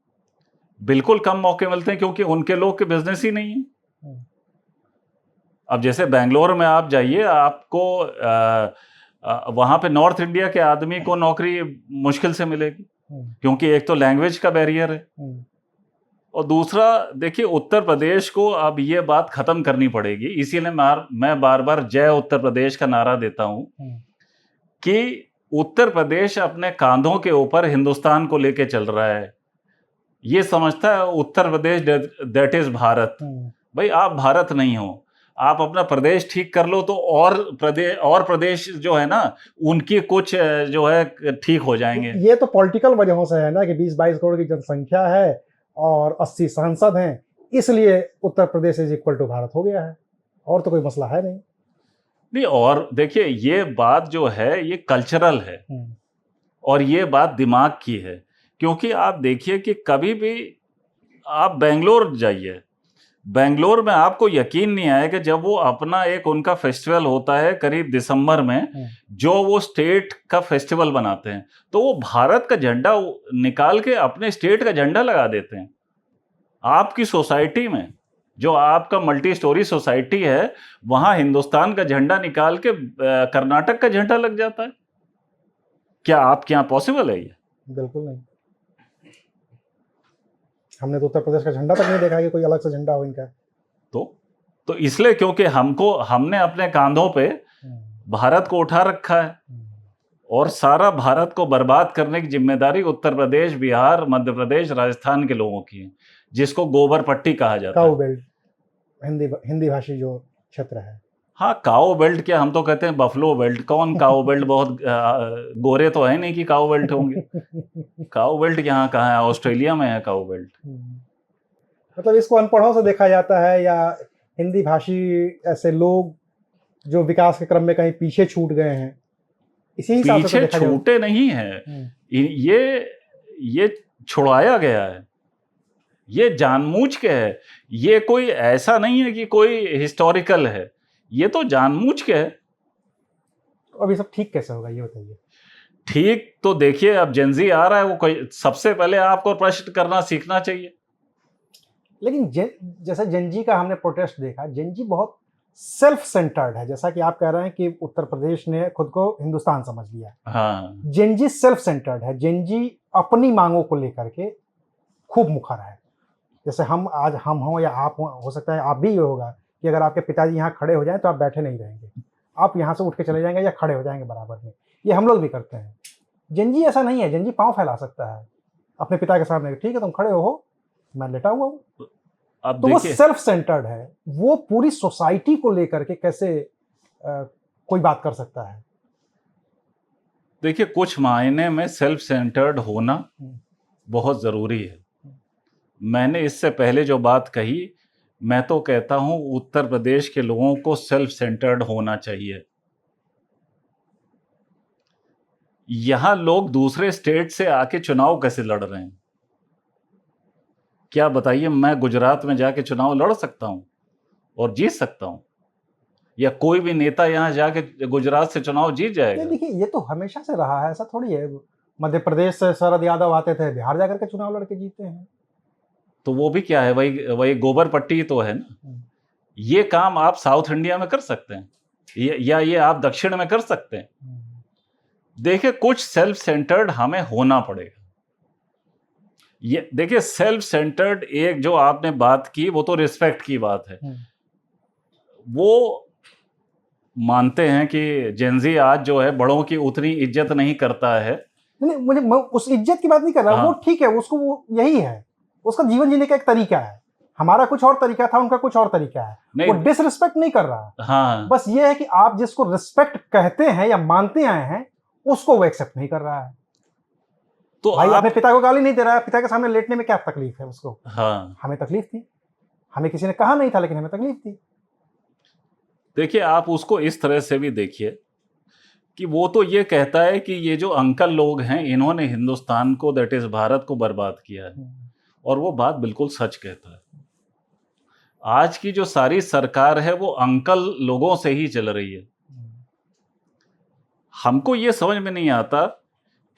बिल्कुल कम मौके मिलते हैं, क्योंकि उनके लोग के बिजनेस ही नहीं है। अब जैसे बेंगलोर में आप जाइए, आपको वहां पे नॉर्थ इंडिया के आदमी को नौकरी मुश्किल से मिलेगी, क्योंकि एक तो लैंग्वेज का बैरियर है, और दूसरा देखिए उत्तर प्रदेश को अब ये बात खत्म करनी पड़ेगी। इसीलिए मैं बार बार जय उत्तर प्रदेश का नारा देता हूं कि उत्तर प्रदेश अपने कांधों के ऊपर हिंदुस्तान को लेके चल रहा है। ये समझता है उत्तर प्रदेश दैट इज भारत। भाई आप भारत नहीं हो, आप अपना प्रदेश ठीक कर लो तो और प्रदेश जो है ना उनकी कुछ जो है ठीक हो जाएंगे। ये तो पॉलिटिकल वजहों से है ना कि 20-22 करोड़ की जनसंख्या है और 80 सांसद हैं, इसलिए Uttar Pradesh is equal to Bharat हो गया है, और तो कोई मसला है नहीं। और देखिए ये बात जो है ये कल्चरल है, और ये बात दिमाग की है। क्योंकि आप देखिए कि कभी भी आप बेंगलोर जाइए, बेंगलोर में आपको यकीन नहीं आएगा कि जब वो अपना एक उनका फेस्टिवल होता है करीब दिसंबर में, जो वो स्टेट का फेस्टिवल बनाते हैं, तो वो भारत का झंडा निकाल के अपने स्टेट का झंडा लगा देते हैं। आपकी सोसाइटी में जो आपका मल्टी स्टोरी सोसाइटी है, वहां हिंदुस्तान का झंडा निकाल के कर्नाटक का झंडा लग जाता है। क्या आपके यहाँ पॉसिबल है ये? बिल्कुल नहीं। हमने तो उत्तर प्रदेश का झंडा तक नहीं देखा कि कोई अलग से झंडा हो इनका। तो इसलिए क्योंकि हमने अपने कांधों पे भारत को उठा रखा है, और सारा भारत को बर्बाद करने की जिम्मेदारी उत्तर प्रदेश, बिहार, मध्य प्रदेश, राजस्थान के लोगों की है, जिसको गोबर पट्टी कहा जाता है। काऊ बेल्ट, हिंदी भाषी जो क्षेत्र है। हाँ, काओ बेल्ट क्या, हम तो कहते हैं बफलो बेल्ट। कौन काओ बेल्ट, बहुत गोरे तो है नहीं कि काओ बेल्ट होंगे। काओ बेल्ट यहाँ कहाँ है? ऑस्ट्रेलिया में है काओ बेल्ट। मतलब इसको अनपढ़ों से देखा जाता है, या हिंदी भाषी ऐसे लोग जो विकास के क्रम में कहीं पीछे छूट गए हैं, इसी हिसाब से पीछे छूटे नहीं है, ये छुड़ाया गया है, ये जानबूझ के है। ये कोई ऐसा नहीं है कि कोई हिस्टोरिकल है, ये तो जानबूझ के है। अब ये सब ठीक कैसे होगा ये बताइए? ठीक तो देखिए, अब जेनजी आ रहा है, वो कोई सबसे पहले आपको प्रश्न करना सीखना चाहिए। लेकिन जैसे जेनजी का हमने प्रोटेस्ट देखा, जेनजी बहुत सेल्फ सेंटर्ड है, जैसा कि आप कह रहे हैं कि उत्तर प्रदेश ने खुद को हिंदुस्तान समझ लिया। हाँ, जेनजी सेल्फ सेंटर्ड है, जेनजी अपनी मांगों को लेकर के खूब मुखर है। जैसे हम हो या आप हो सकता है आप भी ये होगा कि अगर आपके पिताजी यहाँ खड़े हो जाएं तो आप बैठे नहीं रहेंगे, आप यहाँ से उठ के चले जाएंगे या खड़े हो जाएंगे बराबर में। ये हम लोग भी करते हैं। जेनजी ऐसा नहीं है, जेनजी पाँव फैला सकता है अपने पिता के सामने, ठीक है तुम खड़े हो, मैं लेटा हुआ हूँ। अब तो वो सेल्फ सेंटर्ड है, वो पूरी सोसाइटी को लेकर के कैसे कोई बात कर सकता है? देखिए, कुछ मायने में सेल्फ सेंटर्ड होना बहुत जरूरी है। मैंने इससे पहले जो बात कही, मैं तो कहता हूं उत्तर प्रदेश के लोगों को सेल्फ सेंटर्ड होना चाहिए। यहां लोग दूसरे स्टेट से आके चुनाव कैसे लड़ रहे हैं? क्या बताइए, मैं गुजरात में जाके चुनाव लड़ सकता हूं और जीत सकता हूं, या कोई भी नेता यहां जाके गुजरात से चुनाव जीत जाएगा? देखिए ये तो हमेशा से रहा है, ऐसा थोड़ी है। मध्य प्रदेश से शरद यादव आते थे, बिहार जाकर के चुनाव लड़के जीते हैं। तो वो भी क्या है, वही गोबर पट्टी तो है ना। ये काम आप साउथ इंडिया में कर सकते हैं। या ये आप दक्षिण में कर सकते हैं। देखिए, कुछ सेल्फ सेंटर्ड हमें होना पड़ेगा। ये देखिए, सेल्फ सेंटर्ड एक जो आपने बात की वो तो रिस्पेक्ट की बात है। वो मानते हैं कि जेनजी आज जो है बड़ों की उतनी इज्जत नहीं करता है। नहीं, मैं उस इज्जत की बात नहीं कर रहा। हाँ। वो ठीक है, उसको वो यही है, उसका जीवन जीने का एक तरीका है। हमारा कुछ और तरीका था, उनका कुछ और तरीका है। नहीं, वो डिसरिस्पेक्ट नहीं कर रहा। हाँ, बस ये है कि आप जिसको रिस्पेक्ट कहते हैं या मानते आए हैं उसको वो एक्सेप्ट नहीं कर रहा है। तो भाई आप अपने पिता को गाली नहीं दे रहा है, पिता के सामने लेटने में क्या तकलीफ है उसको? हाँ, हमें तकलीफ थी, हमें किसी ने कहा नहीं था, लेकिन हमें तकलीफ थी। देखिए, आप उसको इस तरह से भी देखिए कि वो तो ये कहता है कि ये जो अंकल लोग हैं इन्होंने हिंदुस्तान को, दैट इज भारत को बर्बाद किया है, और वो बात बिल्कुल सच कहता है। आज की जो सारी सरकार है वो अंकल लोगों से ही चल रही है। हमको ये समझ में नहीं आता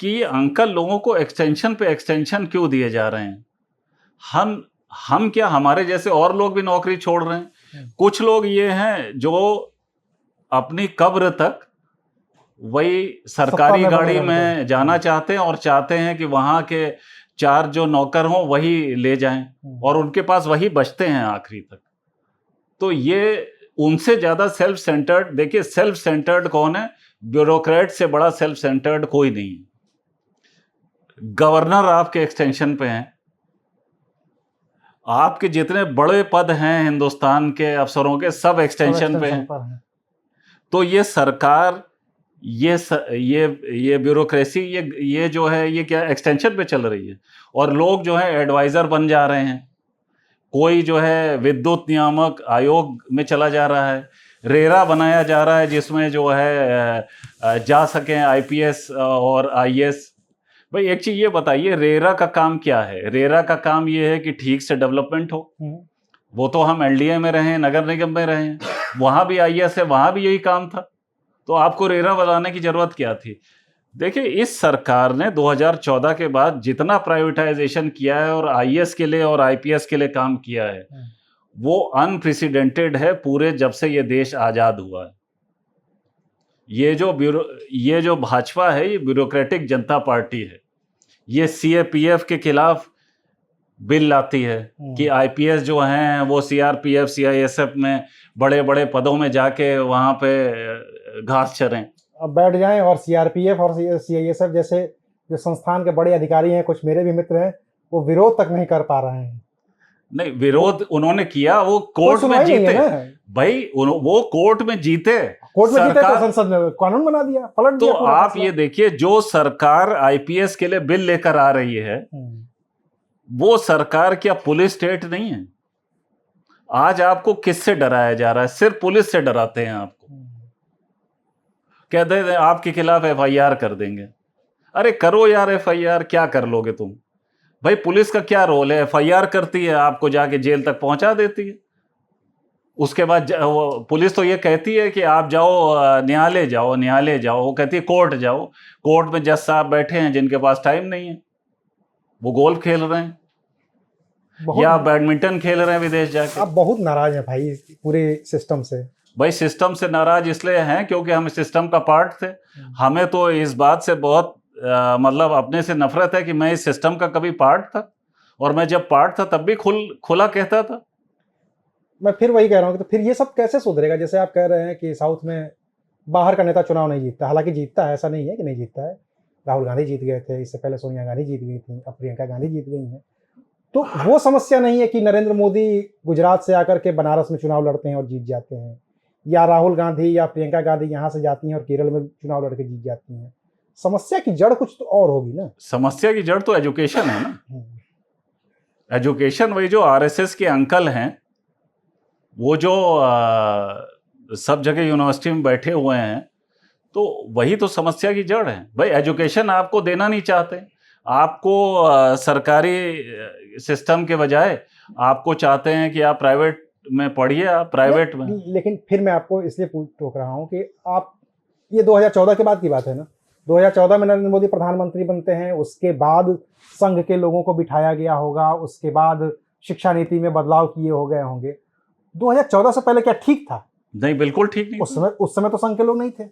कि ये अंकल लोगों को एक्सटेंशन पे एक्सटेंशन क्यों दिए जा रहे हैं। हम क्या, हमारे जैसे और लोग भी नौकरी छोड़ रहे हैं। कुछ लोग ये हैं जो अपनी कब्र तक वही सरकारी गाड़ी में जाना चाहते हैं और चाहते हैं कि वहां के 4 जो नौकर हों वही ले जाएं, और उनके पास वही बचते हैं आखिरी तक। तो ये उनसे ज्यादा सेल्फ सेंटर्ड, देखिए सेल्फ सेंटर्ड कौन है? ब्यूरोक्रेट से बड़ा सेल्फ सेंटर्ड कोई नहीं है। गवर्नर आपके एक्सटेंशन पे हैं, आपके जितने बड़े पद हैं हिंदुस्तान के अफसरों के सब एक्सटेंशन पे हैं। तो ये सरकार, ये ब्यूरोक्रेसी, ये जो है ये क्या एक्सटेंशन पे चल रही है, और लोग जो है एडवाइजर बन जा रहे हैं। कोई जो है विद्युत नियामक आयोग में चला जा रहा है, रेरा बनाया जा रहा है जिसमें जो है जा सकें आईपीएस और आईएएस। भाई एक चीज ये बताइए, रेरा का काम क्या है? रेरा का काम ये है कि ठीक से डेवलपमेंट हो। वो तो हम एलडीए में रहे, नगर निगम में रहे, वहां भी आईएएस है, वहां भी यही काम था, तो आपको रेरा बनाने की जरूरत क्या थी? देखिए, इस सरकार ने 2014 के बाद जितना प्राइवेटाइजेशन किया है और आईएएस के लिए और आईपीएस के लिए काम किया है वो अनप्रेसिडेंटेड है पूरे जब से ये देश आजाद हुआ है। ये जो भाजपा है ये ब्यूरोक्रेटिक जनता पार्टी है। ये सीएपीएफ के खिलाफ बिल लाती है कि आईपीएस जो हैं वो सीआरपीएफ सीआईएसएफ में बड़े बड़े पदों में जाके वहां पे घास चरें, अब बैठ जाएं, और सीआरपीएफ और सीआईएसएफ जैसे जो संस्थान के बड़े अधिकारी हैं, कुछ मेरे भी मित्र हैं, वो विरोध तक नहीं कर पा रहे हैं। नहीं, विरोध उन्होंने किया, वो कोर्ट में जीते भाई, वो कोर्ट में जीते, कोर्ट में जीते तो संसद ने कानून बना दिया, पलट दिया। तो आप ये देखिए, जो सरकार आईपीएस के लिए बिल लेकर आ रही है वो सरकार क्या पुलिस स्टेट नहीं है? आज आपको किससे डराया जा रहा है? सिर्फ पुलिस से डराते हैं आपको, कहते हैं आपके खिलाफ एफआईआर कर देंगे। अरे करो यार एफआईआर, क्या कर लोगे तुम? भाई पुलिस का क्या रोल है? एफआईआर करती है, आपको जाके जेल तक पहुंचा देती है। उसके बाद पुलिस तो ये कहती है कि आप जाओ न्यायालय जाओ, न्यायालय जाओ, वो कहती है कोर्ट जाओ। कोर्ट में जज साहब बैठे हैं जिनके पास टाइम नहीं है, वो गोल्फ खेल रहे हैं या बैडमिंटन खेल रहे हैं विदेश जाके। आप बहुत नाराज हैं भाई पूरे सिस्टम से। भाई सिस्टम से नाराज इसलिए हैं क्योंकि हम सिस्टम का पार्ट थे। हमें तो इस बात से बहुत मतलब अपने से नफरत है कि मैं इस सिस्टम का कभी पार्ट था, और मैं जब पार्ट था तब भी खुला कहता था। मैं फिर वही कह रहा हूँ कि तो फिर ये सब कैसे सुधरेगा? जैसे आप कह रहे हैं कि साउथ में बाहर का नेता चुनाव नहीं जीतता, हालांकि जीतता है, ऐसा नहीं है कि नहीं जीतता है। राहुल गांधी जीत गए थे, इससे पहले सोनिया गांधी जीत गई थी, अब प्रियंका गांधी जीत गई हैं। तो वो समस्या नहीं है कि नरेंद्र मोदी गुजरात से आकर के बनारस में चुनाव लड़ते हैं और जीत जाते हैं, या राहुल गांधी या प्रियंका गांधी यहाँ से जाती हैं और केरल में चुनाव लड़के जीत जाती हैं। समस्या की जड़ कुछ तो और होगी ना। समस्या की जड़ तो एजुकेशन है ना। एजुकेशन, वही जो आरएसएस के अंकल हैं, वो जो सब जगह यूनिवर्सिटी में बैठे हुए हैं, तो वही तो समस्या की जड़ है। भाई एजुकेशन आपको देना नहीं चाहते, आपको सरकारी सिस्टम के बजाय आपको चाहते हैं कि आप प्राइवेट में पढ़िए, आप प्राइवेट में। लेकिन फिर मैं आपको इसलिए टोक रहा हूँ कि आप, ये 2014 के बाद की बात है ना। 2014 में नरेंद्र मोदी प्रधानमंत्री बनते हैं, उसके बाद संघ के लोगों को बिठाया गया होगा, उसके बाद शिक्षा नीति में बदलाव किए हो गए होंगे। 2014 से पहले क्या ठीक था? नहीं, बिल्कुल ठीक नहीं। उस समय तो संघ के लोग नहीं थे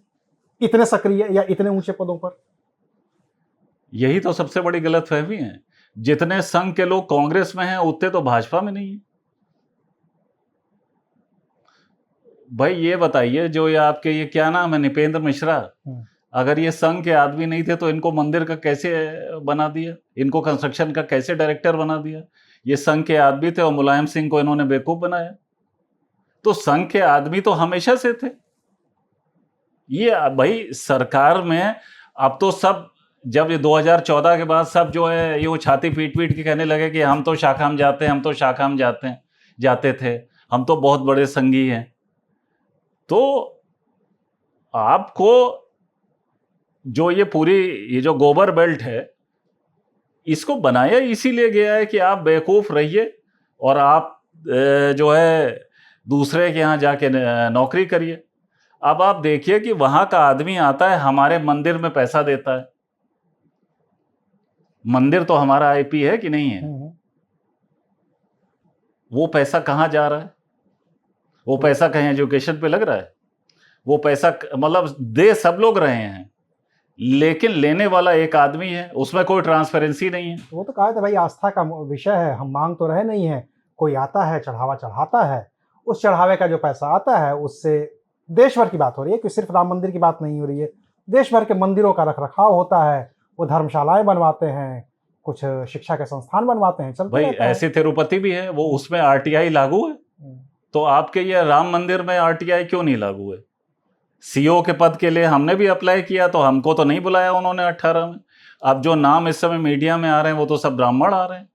इतने सक्रिय या इतने ऊंचे पदों पर। यही तो सबसे बड़ी गलतफहमी है। जितने संघ के लोग कांग्रेस में हैं उतने तो भाजपा में नहीं है। भाई ये बताइए, जो ये आपके ये क्या नाम है, निपेंद्र मिश्रा, अगर ये संघ के आदमी नहीं थे तो इनको मंदिर का कैसे बना दिया, इनको कंस्ट्रक्शन का कैसे डायरेक्टर बना दिया? ये संघ के आदमी थे और मुलायम सिंह को इन्होंने बेवकूफ बनाया। तो संघ के आदमी तो हमेशा से थे। ये भाई सरकार में अब तो सब, जब ये 2014 के बाद सब जो है ये वो छाती पीट पीट के कहने लगे कि हम तो शाखा में जाते हैं, हम तो शाखा में जाते थे, हम तो बहुत बड़े संघी हैं। तो आपको जो ये पूरी ये जो गोबर बेल्ट है, इसको बनाया इसीलिए गया है कि आप बेवकूफ रहिए और आप जो है दूसरे के यहाँ जाके नौकरी करिए। अब आप देखिए कि वहां का आदमी आता है, हमारे मंदिर में पैसा देता है। मंदिर तो हमारा आईपी है कि नहीं है? वो पैसा कहाँ जा रहा है? वो पैसा कहीं एजुकेशन पे लग रहा है? वो पैसा मतलब दे सब लोग रहे हैं, लेकिन लेने वाला एक आदमी है, उसमें कोई ट्रांसपेरेंसी नहीं है। वो तो कहा था भाई, आस्था का विषय है, हम मांग तो रहे नहीं है, कोई आता है चढ़ावा चढ़ाता है, उस चढ़ावे का जो पैसा आता है उससे देश भर की बात हो रही है, कि सिर्फ राम मंदिर की बात नहीं हो रही है, देश भर के मंदिरों का रख रखाव होता है, वो धर्मशालाएं बनवाते हैं, कुछ शिक्षा के संस्थान बनवाते हैं, चलते भाई रहता है। ऐसे तिरुपति भी है, वो उसमें आरटीआई लागू है, तो आपके ये राम मंदिर में आरटीआई क्यों नहीं लागू है? सीओ के पद के लिए हमने भी अप्लाई किया, तो हमको तो नहीं बुलाया उन्होंने 18 में। अब जो नाम इस समय मीडिया में आ रहे हैं वो तो सब ब्राह्मण आ रहे हैं।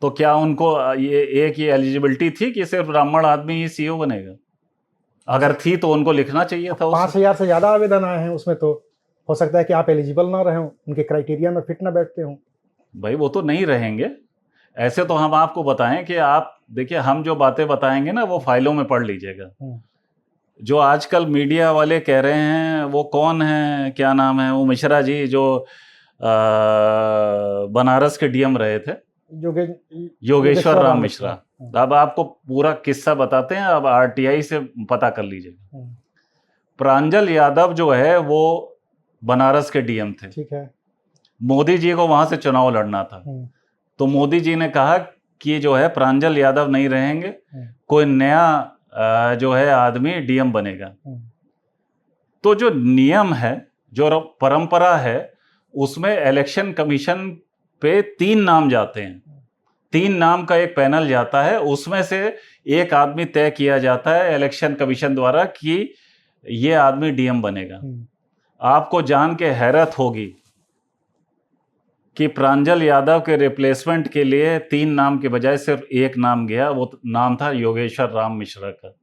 तो क्या उनको ये एलिजिबिलिटी थी कि सिर्फ ब्राह्मण आदमी ही सीईओ बनेगा? अगर थी तो उनको लिखना चाहिए था। 5,000 से ज्यादा आवेदन आए हैं उसमें, तो हो सकता है कि आप एलिजिबल ना रहे हो, उनके क्राइटेरिया में फिट ना बैठते हो। भाई वो तो नहीं रहेंगे। ऐसे तो हम आपको बताएं कि आप देखिए, हम जो बातें बताएंगे ना वो फाइलों में पढ़ लीजिएगा। जो आजकल मीडिया वाले कह रहे हैं, वो कौन है, क्या नाम है, वो मिश्रा जी जो बनारस के डीएम रहे थे, योगेश्वर राम मिश्रा। अब आपको पूरा किस्सा बताते हैं, अब आरटीआई से पता कर लीजिएगा। प्रांजल यादव जो है वो बनारस के डीएम थे, ठीक है। मोदी जी को वहां से चुनाव लड़ना था, तो मोदी जी ने कहा कि जो है प्रांजल यादव नहीं रहेंगे, कोई नया जो है आदमी डीएम बनेगा। तो जो नियम है, जो परंपरा है, उसमें इलेक्शन कमीशन पे 3 नाम जाते हैं, 3 नाम का एक पैनल जाता है, उसमें से एक आदमी तय किया जाता है इलेक्शन कमीशन द्वारा कि ये आदमी डीएम बनेगा। आपको जान के हैरत होगी कि प्रांजल यादव के रिप्लेसमेंट के लिए 3 नाम के बजाय सिर्फ एक नाम गया, वो नाम था योगेश्वर राम मिश्रा का।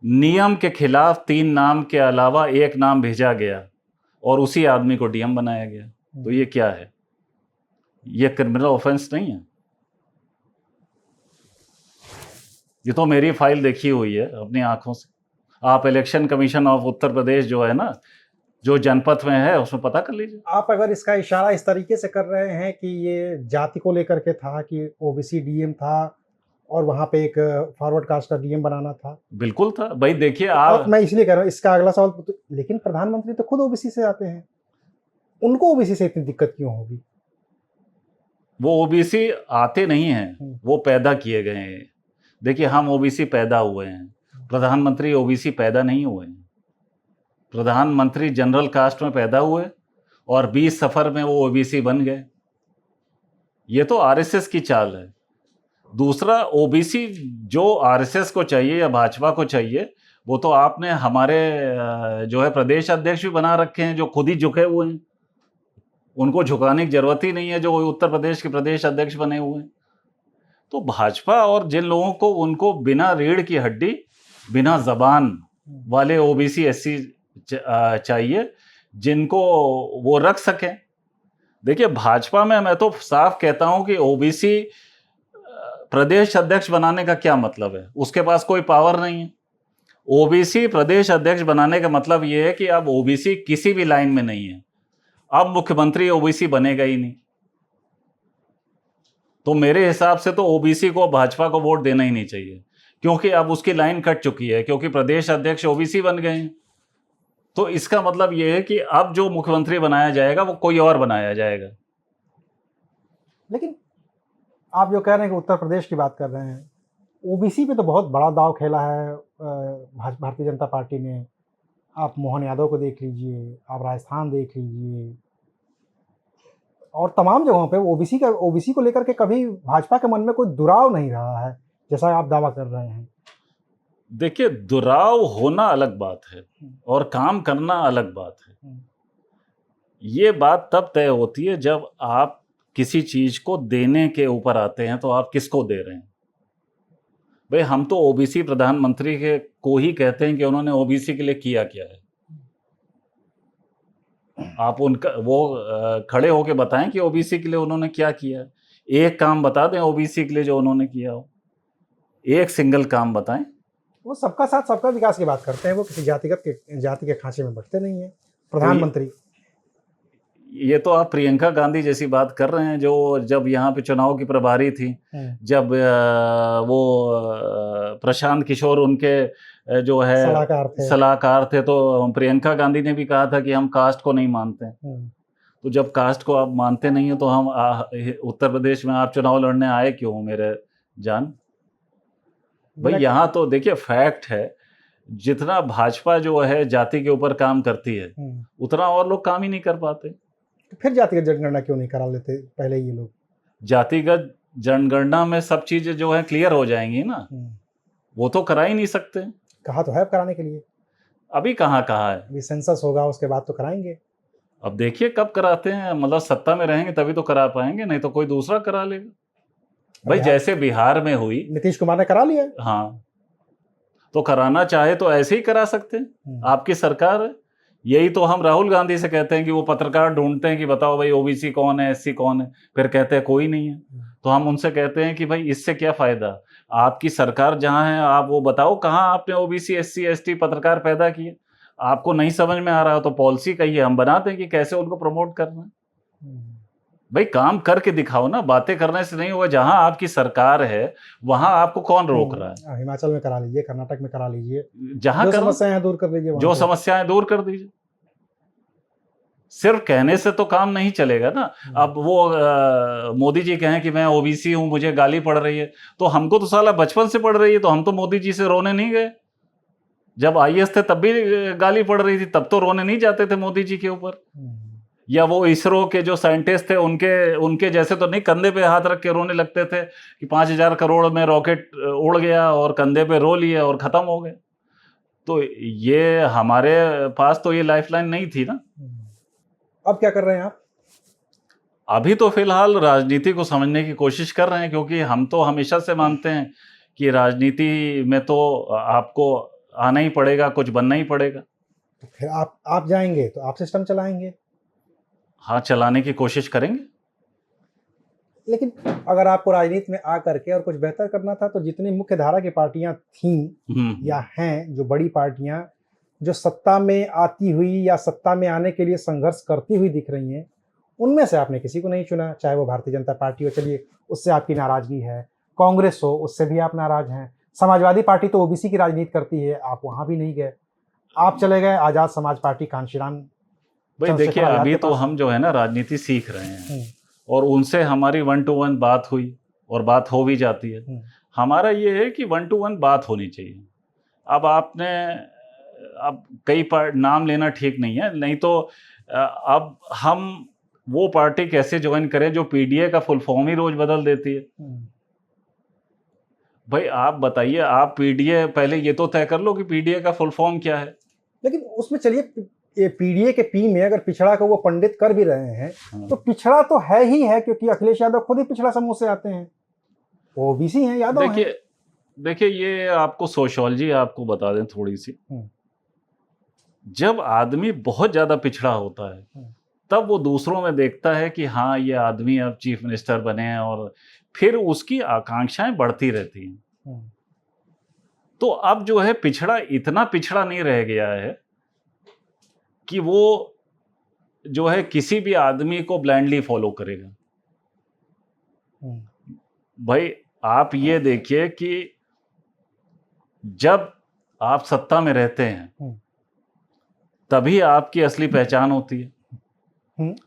नियम के खिलाफ 3 नाम के अलावा एक नाम भेजा गया और उसी आदमी को डीएम बनाया गया। तो ये क्या है? ये क्रिमिनल ऑफेंस नहीं है? ये तो मेरी फाइल देखी हुई है अपनी आंखों से। आप election commission of Uttar Pradesh जो है ना, जो जनपद में है, उसमें पता कर लीजिए। आप अगर इसका इशारा इस तरीके से कर रहे हैं कि ये जाति को लेकर के था, कि ओबीसी डीएम था और वहां पे एक फॉरवर्ड कास्ट का डीएम बनाना था। बिल्कुल था भाई। देखिए आप, मैं इसलिए कह रहा हूँ, इसका अगला सवाल, लेकिन प्रधानमंत्री तो खुद ओबीसी से आते हैं, उनको ओबीसी से इतनी दिक्कत क्यों होगी? वो ओबीसी आते नहीं हैं, वो पैदा किए गए हैं। देखिए हम ओबीसी पैदा हुए हैं, प्रधानमंत्री ओबीसी पैदा नहीं हुए हैं। प्रधानमंत्री जनरल कास्ट में पैदा हुए और 20 सफर में वो ओबीसी बन गए। ये तो आरएसएस की चाल है। दूसरा, ओबीसी जो आरएसएस को चाहिए या भाजपा को चाहिए, वो तो आपने हमारे जो है प्रदेश अध्यक्ष भी बना रखे हैं, जो खुद ही झुके हुए हैं। उनको झुकाने की जरूरत ही नहीं है, जो उत्तर प्रदेश के प्रदेश अध्यक्ष बने हुए हैं। तो भाजपा और जिन लोगों को, उनको बिना रीढ़ की हड्डी, बिना जबान वाले ओबीसी एससी चाहिए, जिनको वो रख सकें। देखिए भाजपा में मैं तो साफ कहता हूं कि ओबीसी प्रदेश अध्यक्ष बनाने का क्या मतलब है? उसके पास कोई पावर नहीं है। ओबीसी प्रदेश अध्यक्ष बनाने का मतलब ये है कि अब ओबीसी किसी भी लाइन में नहीं है, अब मुख्यमंत्री ओबीसी बनेगा ही नहीं। तो मेरे हिसाब से तो ओबीसी को भाजपा को वोट देना ही नहीं चाहिए, क्योंकि अब उसकी लाइन कट चुकी है, क्योंकि प्रदेश अध्यक्ष ओबीसी बन गए हैं। तो इसका मतलब ये है कि अब जो मुख्यमंत्री बनाया जाएगा वो कोई और बनाया जाएगा। लेकिन आप जो कह रहे हैं कि उत्तर प्रदेश की बात कर रहे हैं, ओबीसी पे तो बहुत बड़ा दांव खेला है भारतीय जनता पार्टी ने। आप मोहन यादव को देख लीजिए, आप राजस्थान देख लीजिए, और तमाम जगहों पे ओबीसी को लेकर के कभी भाजपा के मन में कोई दुराव नहीं रहा है, जैसा आप दावा कर रहे हैं। देखिए, दुराव होना अलग बात है और काम करना अलग बात है। ये बात तब तय होती है जब आप किसी चीज को देने के ऊपर आते हैं, तो आप किसको दे रहे हैं। भाई, हम तो ओबीसी प्रधानमंत्री के को ही कहते हैं कि उन्होंने ओबीसी के लिए किया क्या है। आप उनका वो खड़े होके बताएं कि ओबीसी के लिए उन्होंने क्या किया है। एक काम बता दें ओबीसी के लिए जो उन्होंने किया हो, एक सिंगल काम बताएं। वो सबका साथ सबका विकास की बात करते हैं, वो किसी जाति के खांचे में बैठते नहीं है प्रधानमंत्री। ये तो आप प्रियंका गांधी जैसी बात कर रहे हैं, जो जब यहाँ पे चुनाव की प्रभारी थी, जब वो प्रशांत किशोर उनके जो है सलाहकार थे, तो प्रियंका गांधी ने भी कहा था कि हम कास्ट को नहीं मानते। तो जब कास्ट को आप मानते नहीं हो तो हम उत्तर प्रदेश में आप चुनाव लड़ने आए क्यों मेरे जान भाई। यहाँ तो देखिए, फैक्ट है, जितना भाजपा जो है जाति के ऊपर काम करती है उतना और लोग काम ही नहीं कर पाते। फिर जातिगत जनगणना क्यों नहीं करा लेते पहले ये लोग? जातिगत जनगणना में सब चीजें जो है क्लियर हो जाएंगी ना, वो तो करा ही नहीं सकते। कहा तो है कराने के लिए, अभी कहाँ कहा है। अभी सेंसस होगा, उसके बाद तो कराएंगे। अब देखिए कब कराते हैं, मतलब सत्ता में रहेंगे तभी तो करा पाएंगे, नहीं तो कोई दूसरा करा लेगा। भाई, जैसे बिहार में हुई, नीतीश कुमार ने करा लिया। हाँ, तो कराना चाहे तो ऐसे ही करा सकते हैं, आपकी सरकार है। यही तो हम राहुल गांधी से कहते हैं कि वो पत्रकार ढूंढते हैं कि बताओ भाई ओबीसी कौन है, एससी कौन है, फिर कहते हैं कोई नहीं है। तो हम उनसे कहते हैं कि भाई इससे क्या फायदा, आपकी सरकार जहां है आप वो बताओ कहां आपने ओबीसी एससी एसटी पत्रकार पैदा किए। आपको नहीं समझ में आ रहा हो तो पॉलिसी कहिए, हम बनाते हैं कि कैसे उनको प्रमोट करना है। भाई, काम करके दिखाओ ना, बातें करने से नहीं होगा। जहां आपकी सरकार है वहां आपको कौन रोक रहा है। हिमाचल में करा लीजिए, कर्नाटक में करा लीजिए, जहां समस्याएं दूर कर लीजिए, जो समस्याएं दूर कर दीजिए। सिर्फ कहने से तो काम नहीं चलेगा ना। अब वो मोदी जी कहें कि मैं ओबीसी हूं, मुझे गाली पड़ रही है, तो हमको तो साला बचपन से पड़ रही है, तो हम तो मोदी जी से रोने नहीं गए। जब आईएएस थे तब भी गाली पड़ रही थी, तब तो रोने नहीं जाते थे मोदी जी के ऊपर। या वो इसरो के जो साइंटिस्ट थे उनके जैसे तो नहीं कंधे पे हाथ रख के रोने लगते थे कि 5,000 करोड़ में रॉकेट उड़ गया और कंधे पे रो लिए और खत्म हो गए। तो ये हमारे पास तो ये लाइफलाइन नहीं थी ना। अब क्या कर रहे हैं आप? अभी तो फिलहाल राजनीति को समझने की कोशिश कर रहे हैं, क्योंकि हम तो हमेशा से मानते हैं कि राजनीति में तो आपको आना ही पड़ेगा, कुछ बनना ही पड़ेगा। तो फिर आप जाएंगे तो आप सिस्टम चलाएंगे? हाँ, चलाने की कोशिश करेंगे। लेकिन अगर आपको राजनीति में आ करके और कुछ बेहतर करना था तो जितनी मुख्य धारा की पार्टियां थीं या हैं, जो बड़ी पार्टियां जो सत्ता में आती हुई या सत्ता में आने के लिए संघर्ष करती हुई दिख रही हैं, उनमें से आपने किसी को नहीं चुना। चाहे वो भारतीय जनता पार्टी हो, चलिए उससे आपकी नाराजगी है, कांग्रेस हो उससे भी आप नाराज हैं, समाजवादी पार्टी तो ओबीसी की राजनीति करती है, आप वहां भी नहीं गए, आप चले गए आजाद समाज पार्टी कांशीराम। भाई देखिए, अभी तो हम जो है ना राजनीति सीख रहे हैं और उनसे हमारी 1-to-1 बात हुई और बात हो भी जाती है। हमारा ये है कि 1-to-1 बात होनी चाहिए। अब आपने अब कई नाम लेना ठीक नहीं है, नहीं तो अब हम वो पार्टी कैसे ज्वाइन करें जो पीडीए का फुल फॉर्म ही रोज बदल देती है। भाई आप बताइए, आप पीडीए पहले ये तो तय कर लो कि पीडीए का फुल फॉर्म क्या है। लेकिन उसमें चलिए, ये पीडीए के पी में अगर पिछड़ा को वो पंडित कर भी रहे हैं तो पिछड़ा तो है ही है, क्योंकि अखिलेश यादव खुद ही पिछड़ा समूह से आते हैं, ओबीसी हैं, यादव हैं। देखिए ये आपको सोशियोलॉजी आपको बता दें थोड़ी सी। जब आदमी बहुत ज्यादा पिछड़ा होता है तब वो दूसरों में देखता है कि हाँ ये आदमी अब चीफ मिनिस्टर बने हैं, और फिर उसकी आकांक्षाएं बढ़ती रहती हैं। तो अब जो है पिछड़ा इतना पिछड़ा नहीं रह गया है कि वो जो है किसी भी आदमी को ब्लाइंडली फॉलो करेगा। भाई आप ये देखिए कि जब आप सत्ता में रहते हैं तभी आपकी असली पहचान होती है।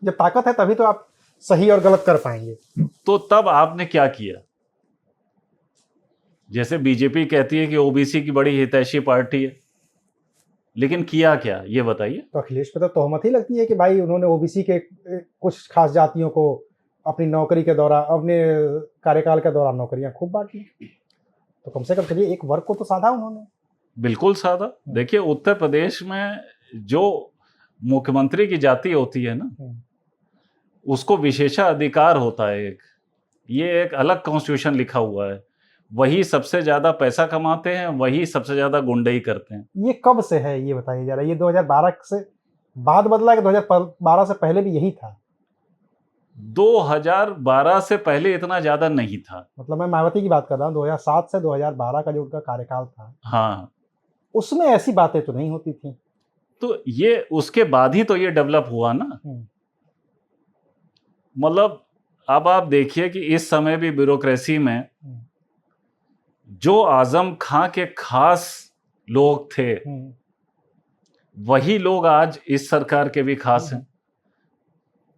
जब ताकत है तभी तो आप सही और गलत कर पाएंगे। तो तब आपने क्या किया? जैसे बीजेपी कहती है कि ओबीसी की बड़ी हितैषी पार्टी है, लेकिन किया क्या ये बताइए। तो अखिलेश पे तो तोहमत ही लगती है कि भाई उन्होंने ओबीसी के कुछ खास जातियों को अपनी नौकरी के दौरान, अपने कार्यकाल के दौरान नौकरियां खूब बांटी। तो कम से कम चलिए एक वर्ग को तो साधा उन्होंने। बिल्कुल साधा। देखिए उत्तर प्रदेश में जो मुख्यमंत्री की जाति होती है ना, उसको विशेषाधिकार होता है एक, ये एक अलग कॉन्स्टिट्यूशन लिखा हुआ है। वही सबसे ज्यादा पैसा कमाते हैं, वही सबसे ज्यादा गुंडई करते हैं। ये कब से है ये बताइए जरा? ये 2012 से बाद बदला कि 2012 से पहले भी यही था? 2012 से पहले इतना ज्यादा नहीं था। मतलब मैं मायावती की बात कर रहा हूँ, 2007 से 2012 का जो उनका कार्यकाल था, हाँ, उसमें ऐसी बातें तो नहीं होती थी। तो ये उसके बाद ही तो ये डेवलप हुआ ना। मतलब अब आप देखिए कि इस समय भी ब्यूरोक्रेसी में जो आजम खां के खास लोग थे, वही लोग आज इस सरकार के भी खास हैं।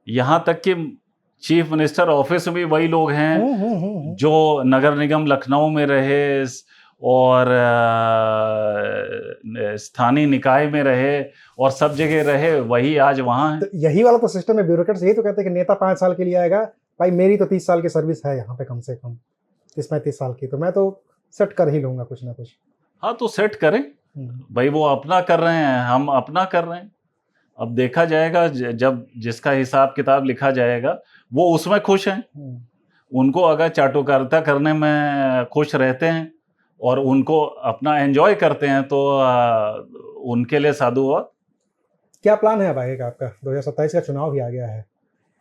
यहां तक कि चीफ मिनिस्टर ऑफिस में भी वही लोग हैं जो नगर निगम लखनऊ में रहे और स्थानीय निकाय में रहे और सब जगह रहे, वही आज वहां है। तो यही वाला तो सिस्टम है। ब्यूरोक्रेट्स यही तो कहते हैं कि नेता 5 साल के लिए आएगा, भाई मेरी तो 30 साल की सर्विस है यहाँ पे, कम से कम 30-35 साल की, तो मैं तो सेट कर ही लूंगा कुछ ना कुछ। हाँ तो सेट करें भाई, वो अपना कर रहे हैं, हम अपना कर रहे हैं। अब देखा जाएगा, जब जिसका हिसाब किताब लिखा जाएगा वो उसमें खुश हैं। उनको अगर चाटुकारिता करने में खुश रहते हैं और उनको अपना एंजॉय करते हैं तो उनके लिए साधुवाद। क्या प्लान है अब आगे का आपका? 2027 का चुनाव भी आ गया है।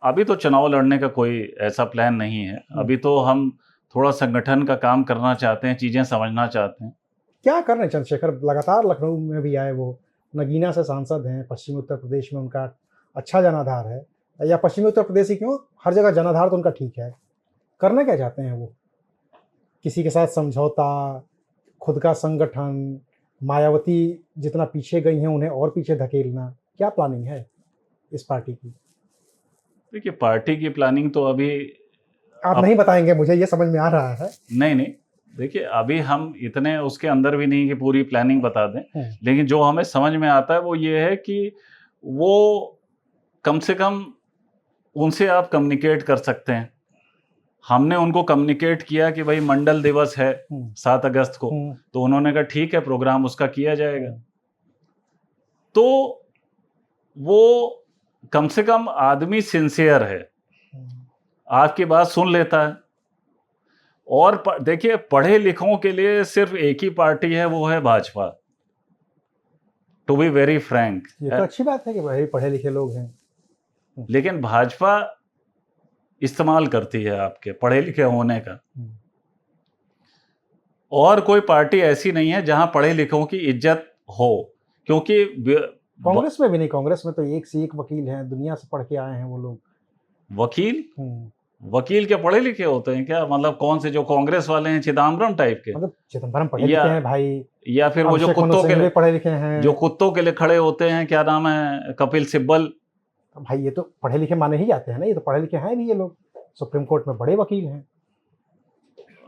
अभी तो चुनाव लड़ने का कोई ऐसा प्लान नहीं है। अभी तो हम थोड़ा संगठन का काम करना चाहते हैं, चीजें समझना चाहते हैं। क्या कर रहे हैं चंद्रशेखर? लगातार लखनऊ में भी आए, वो नगीना से सांसद हैं, पश्चिमी उत्तर प्रदेश में उनका अच्छा जनाधार है, या पश्चिमी उत्तर प्रदेश ही क्यों, हर जगह जनाधार तो उनका ठीक है। करना क्या चाहते हैं वो? किसी के साथ समझौता, खुद का संगठन, मायावती जितना पीछे गई हैं उन्हें और पीछे धकेलना, क्या प्लानिंग है इस पार्टी की? देखिए पार्टी की प्लानिंग तो अभी आप नहीं बताएंगे मुझे, ये समझ में आ रहा है। नहीं, देखिए अभी हम इतने उसके अंदर भी नहीं कि पूरी प्लानिंग बता दें, लेकिन जो हमें समझ में आता है वो ये है कि वो कम से कम उनसे आप कम्युनिकेट कर सकते हैं। हमने उनको कम्युनिकेट किया कि भाई मंडल दिवस है 7 अगस्त को, तो उन्होंने कहा ठीक है, प्रोग्राम उसका किया जाएगा। तो वो कम से कम आदमी सिंसियर है, आपकी बात सुन लेता है। और देखिए पढ़े लिखों के लिए सिर्फ एक ही पार्टी है, वो है Bhajpa. To be very frank, ये तो अच्छी बात है कि भाई पढ़े लिखे लोग हैं, लेकिन भाजपा इस्तेमाल करती है आपके पढ़े लिखे होने का। और कोई पार्टी ऐसी नहीं है जहां पढ़े लिखों की इज्जत हो, क्योंकि कांग्रेस में भी नहीं। कांग्रेस में तो एक से एक वकील हैं, दुनिया से पढ़ के आए हैं वो लोग। वकील क्या पढ़े लिखे होते हैं क्या? मतलब कौन से जो कांग्रेस वाले हैं, चिदम्बरम टाइप के? मतलब चिदम्बरम पढ़े लिखे हैं भाई, या फिर वो जो कुत्तों के लिए पढ़े लिखे हैं, जो कुत्तों के लिए खड़े होते हैं, क्या नाम है, कपिल सिब्बल। भाई ये तो पढ़े लिखे माने ही जाते हैं ना, ये तो पढ़े लिखे हैं भी ये लोग, सुप्रीम कोर्ट में बड़े वकील हैं।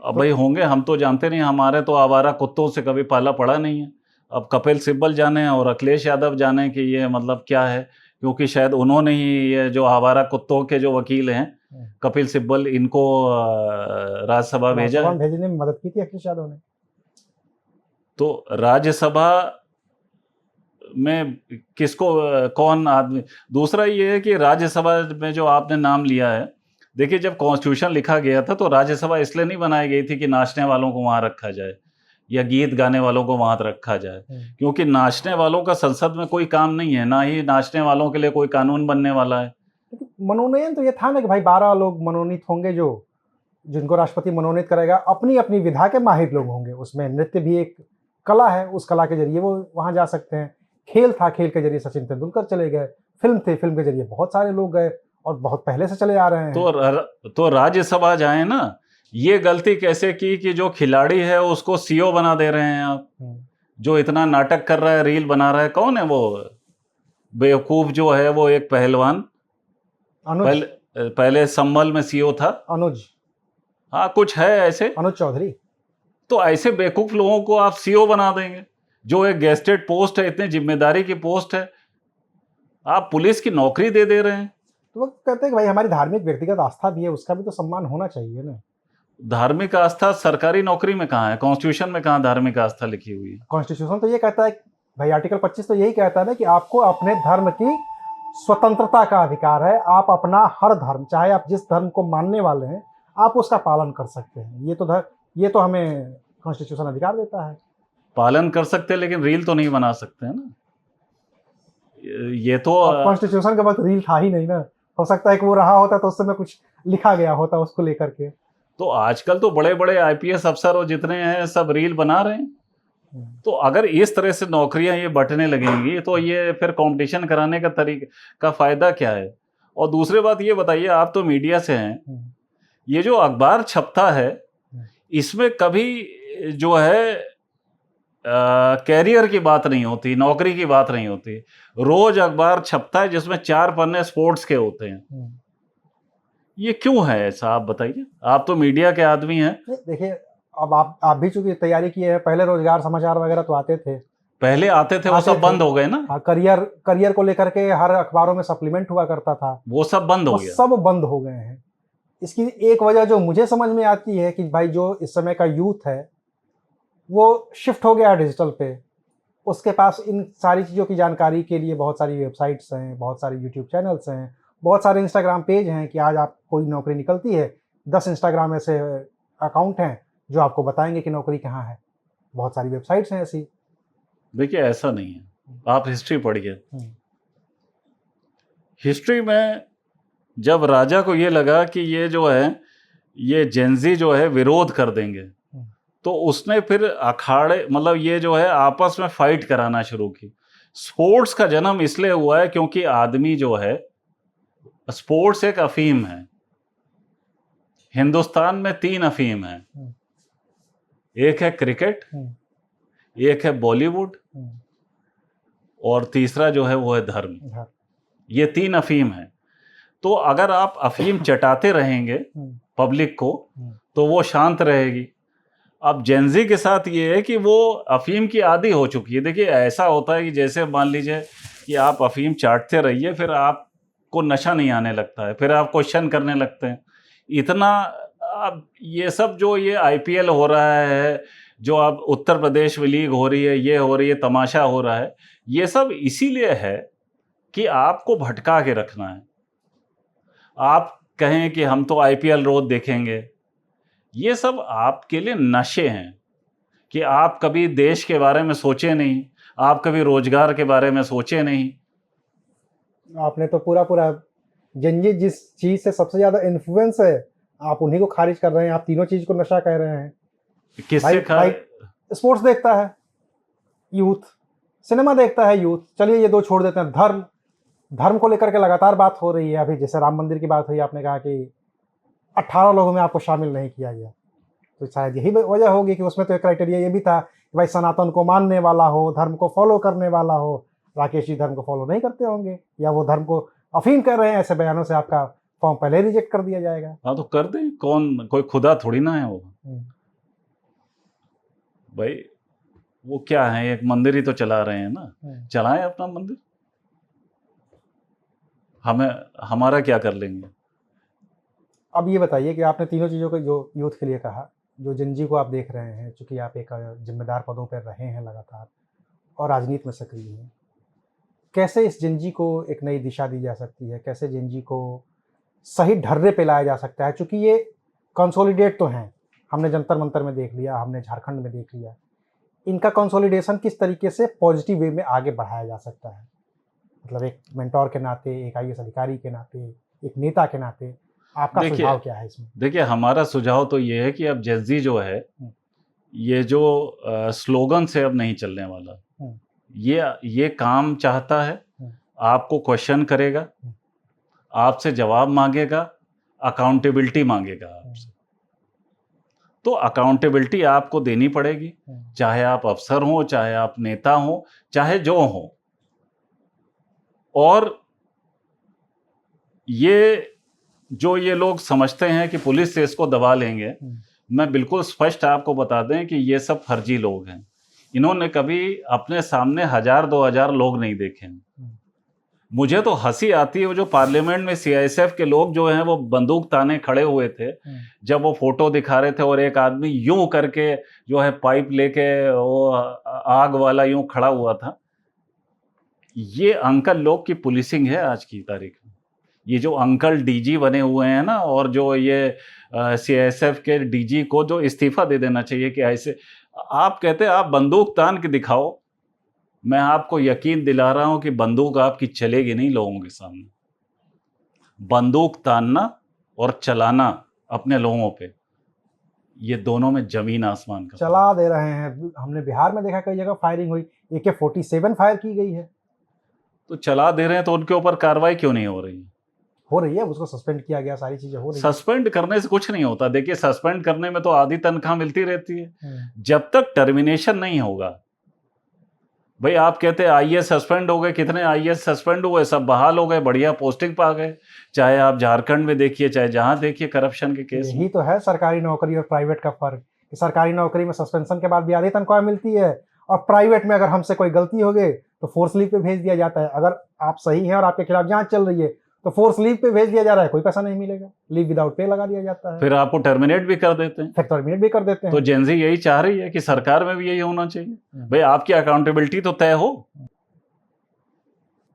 अब भाई होंगे, हम तो जानते नहीं, हमारे तो आवारा कुत्तों से कभी पाला पड़ा नहीं है। अब कपिल सिब्बल जाने और अखिलेश यादव जाने कि ये मतलब क्या है, क्योंकि शायद उन्होंने ही ये जो आवारा कुत्तों के जो वकील हैं कपिल सिब्बल, इनको राज्यसभा भेजने में मदद की थी अखिलेश यादव ने। तो राज्यसभा में किसको, कौन आदमी? दूसरा ये है कि राज्यसभा में जो आपने नाम लिया है, देखिए जब कॉन्स्टिट्यूशन लिखा गया था तो राज्यसभा इसलिए नहीं बनाई गई थी कि नाचने वालों को वहां रखा जाए या गीत गाने वालों को वहां रखा जाए, क्योंकि नाचने वालों का संसद में कोई काम नहीं है, ना ही नाचने वालों के लिए कोई कानून बनने वाला है। मनोनयन तो ये था ना कि भाई 12 लोग मनोनीत होंगे, जो जिनको राष्ट्रपति मनोनीत करेगा, अपनी अपनी विधा के माहिर लोग होंगे। उसमें नृत्य भी एक कला है, उस कला के जरिए वो वहां जा सकते हैं। खेल था, खेल के जरिए सचिन तेंदुलकर चले गए। फिल्म थे, फिल्म के जरिए बहुत सारे लोग गए और बहुत पहले से चले आ रहे हैं। तो राज्यसभा जाए ना, ये गलती कैसे की कि जो खिलाड़ी है उसको सीईओ बना दे रहे हैं आप। जो इतना नाटक कर रहा है, रील बना रहा है, कौन है वो बेवकूफ जो है? वो एक पहलवान अनुज पहले संभल में सीईओ था। अनुज हाँ, कुछ है ऐसे। अनुज चौधरी। तो ऐसे बेवकूफ लोगों को आप सीईओ बना देंगे, जो एक गेस्टेड पोस्ट है, इतनी जिम्मेदारी की पोस्ट है, आप पुलिस की नौकरी दे दे रहे हैं। तो वो कहते हैं कि भाई हमारी धार्मिक व्यक्तिगत आस्था भी है, उसका भी तो सम्मान होना चाहिए ना। धार्मिक आस्था सरकारी नौकरी में कहाँ है? कॉन्स्टिट्यूशन में कहाँ धार्मिक आस्था लिखी हुई है? कॉन्स्टिट्यूशन तो ये कहता है भाई, आर्टिकल 25 तो यही कहता है ना कि आपको अपने धर्म की स्वतंत्रता का अधिकार है। आप अपना हर धर्म, चाहे आप जिस धर्म को मानने वाले हैं, आप उसका पालन कर सकते हैं। ये तो हमें कॉन्स्टिट्यूशन अधिकार देता है। पालन कर सकते हैं, लेकिन रील तो नहीं बना सकते हैं ना। ये तो कॉन्स्टिट्यूशन के वक्त रील था ही नहीं ना। हो सकता है कि वो रहा होता तो उस समय कुछ लिखा गया होता उसको लेकर के। तो आजकल तो बड़े बड़े आईपीएस अफसर और जितने हैं सब रील बना रहे हैं। तो अगर इस तरह से नौकरियां ये बंटने लगेंगी तो ये फिर कंपटीशन कराने का तरीका का फायदा क्या है? और दूसरी बात ये बताइए, आप तो मीडिया से हैं, ये जो अखबार छपता है इसमें कभी जो है कैरियर की बात नहीं होती, नौकरी की बात नहीं होती। रोज अखबार छपता है जिसमें 4 पन्ने स्पोर्ट्स के होते हैं। ये क्यों है ऐसा, आप बताइए, आप तो मीडिया के आदमी हैं। देखिए, अब आप भी चूंकि तैयारी किए हैं, पहले रोजगार समाचार वगैरह तो आते थे, पहले आते थे, वो सब बंद हो गए ना। हाँ, करियर को लेकर के हर अखबारों में सप्लीमेंट हुआ करता था, वो सब बंद हो गया। सब बंद हो गए हैं। इसकी एक वजह जो मुझे समझ में आती है कि भाई जो इस समय का यूथ है वो शिफ्ट हो गया डिजिटल पे। उसके पास इन सारी चीज़ों की जानकारी के लिए बहुत सारी वेबसाइट्स हैं, बहुत सारे यूट्यूब चैनल्स हैं, बहुत सारे इंस्टाग्राम पेज हैं कि आज आप कोई नौकरी निकलती है, 10 इंस्टाग्राम ऐसे अकाउंट हैं जो आपको बताएंगे कि नौकरी कहाँ है। बहुत सारी वेबसाइट्स हैं ऐसी। देखिए, ऐसा नहीं है, आप हिस्ट्री पढ़िए। हिस्ट्री में जब राजा को ये लगा कि ये जो है ये जेंजी जो है विरोध कर देंगे, तो उसने फिर अखाड़े, मतलब ये जो है आपस में फाइट कराना शुरू की। स्पोर्ट्स का जन्म इसलिए हुआ है क्योंकि आदमी जो है, स्पोर्ट्स एक अफीम है। हिंदुस्तान में 3 अफीम है, एक है क्रिकेट, एक है बॉलीवुड, और तीसरा जो है वो है धर्म। ये 3 अफीम है। तो अगर आप अफीम चटाते रहेंगे पब्लिक को तो वो शांत रहेगी। अब जेंजी के साथ ये है कि वो अफीम की आदी हो चुकी है। देखिए, ऐसा होता है कि जैसे मान लीजिए कि आप अफीम चाटते रहिए, फिर आपको नशा नहीं आने लगता है, फिर आप क्वेश्चन करने लगते हैं इतना। अब ये सब जो ये आईपीएल हो रहा है, जो अब उत्तर प्रदेश में लीग हो रही है, ये हो रही है, तमाशा हो रहा है, ये सब इसीलिए है कि आपको भटका के रखना है। आप कहें कि हम तो आईपीएल रोज देखेंगे, ये सब आपके लिए नशे हैं कि आप कभी देश के बारे में सोचे नहीं, आप कभी रोजगार के बारे में सोचे नहीं। आपने तो पूरा जेंजी जिस चीज से सबसे ज्यादा इन्फ्लुएंस है, आप उन्हीं को खारिज कर रहे हैं। आप तीनों चीज को नशा कह रहे हैं। किससे भाई स्पोर्ट्स देखता है यूथ, सिनेमा देखता है यूथ, चलिए ये 2 छोड़ देते हैं। धर्म को लेकर के लगातार बात हो रही है। अभी जैसे राम मंदिर की बात हुई, आपने कहा कि 18 लोगों में आपको शामिल नहीं किया गया, तो शायद यही वजह होगी कि उसमें तो एक क्राइटेरिया ये भी था कि भाई सनातन को मानने वाला हो, धर्म को फॉलो करने वाला हो। राकेश जी धर्म को फॉलो नहीं करते होंगे, या वो धर्म को अफीम कर रहे हैं, ऐसे बयानों से आपका फॉर्म पहले रिजेक्ट कर दिया जाएगा। हाँ, तो कर दें, कौन कोई खुदा थोड़ी ना है वो। भाई वो क्या है, एक मंदिर ही तो चला रहे हैं ना, चलाएं अपना मंदिर, हमें हमारा क्या कर लेंगे। अब ये बताइए कि आपने तीनों चीज़ों को जो यूथ के लिए कहा, जो जिंजी को आप देख रहे हैं, चूंकि आप एक जिम्मेदार पदों पर रहे हैं लगातार और राजनीति में सक्रिय हैं, कैसे इस जिंजी को एक नई दिशा दी जा सकती है? कैसे जिंजी को सही ढर्रे पे लाया जा सकता है? चूंकि ये कंसोलिडेट तो हैं, हमने जंतर मंतर में देख लिया, हमने झारखंड में देख लिया, इनका कंसोलिडेशन किस तरीके से पॉजिटिव वे में आगे बढ़ाया जा सकता है? मतलब एक मेंटोर के नाते, एक आईएएस अधिकारी के नाते, एक नेता के नाते आपका सुझाव क्या है इसमें? देखिए, हमारा सुझाव तो ये है कि अब जेंजी जो है ये जो स्लोगन से अब नहीं चलने वाला। ये काम चाहता है, आपको क्वेश्चन करेगा, आपसे जवाब मांगेगा, अकाउंटेबिलिटी मांगेगा आपसे। तो अकाउंटेबिलिटी आपको देनी पड़ेगी, चाहे आप अफसर हो, चाहे आप नेता हो, चाहे जो हो। और ये जो ये लोग समझते हैं कि पुलिस से इसको दबा लेंगे, मैं बिल्कुल स्पष्ट आपको बता दें कि ये सब फर्जी लोग हैं। इन्होंने कभी अपने सामने 1000-2000 लोग नहीं देखे हैं। मुझे तो हंसी आती है, वो जो पार्लियामेंट में सीआईएसएफ के लोग जो हैं वो बंदूक ताने खड़े हुए थे जब वो फोटो दिखा रहे थे, और एक आदमी यूं करके जो है पाइप लेके वो आग वाला यूं खड़ा हुआ था। ये अंकल लोग की पुलिसिंग है आज की तारीख में। ये जो अंकल डीजी बने हुए हैं ना, और जो ये सीआईएसएफ के डीजी को जो इस्तीफा दे देना चाहिए कि ऐसे आप कहते हैं आप बंदूक तान के दिखाओ, मैं आपको यकीन दिला रहा हूं कि बंदूक आपकी चलेगी नहीं लोगों के सामने। बंदूक तानना और चलाना अपने लोगों पे, ये दोनों में जमीन आसमान का चला दे रहे हैं। हमने बिहार में देखा कई जगह फायरिंग हुई, AK-47 फायर की गई है। तो चला दे रहे हैं तो उनके ऊपर कार्रवाई क्यों नहीं हो रही? हो रही है, उसको सस्पेंड किया गया, सारी चीजें हो रही है। सस्पेंड करने से कुछ नहीं होता। देखिए, सस्पेंड करने में तो आधी तनख्वाह मिलती रहती है। जब तक टर्मिनेशन नहीं होगा, भाई आप कहते हैं आईएएस सस्पेंड हो गए, कितने आईएएस सस्पेंड हुए, सब बहाल हो गए, बढ़िया पोस्टिंग पा गए। चाहे आप झारखंड में देखिए, चाहे जहां देखिए करप्शन के केस यही तो है सरकारी नौकरी और प्राइवेट का फर्क, कि सरकारी नौकरी में सस्पेंशन के बाद भी आधी तनख्वाह मिलती है, और प्राइवेट में अगर हमसे कोई गलती हो गई तो फोर्स लीव पे भेज दिया जाता है। अगर आप सही हैं और आपके खिलाफ जांच चल रही है तो फोर्स लीव पे भेज दिया जा रहा है, कोई पैसा नहीं मिलेगा, लीव विदाउट पे लगा दिया जाता है, फिर आपको टर्मिनेट भी कर देते हैं। फिर टर्मिनेट भी कर देते हैं। तो जेनजी यही चाह रही है कि सरकार में भी यही होना चाहिए। भाई आपकी अकाउंटेबिलिटी तो तय हो।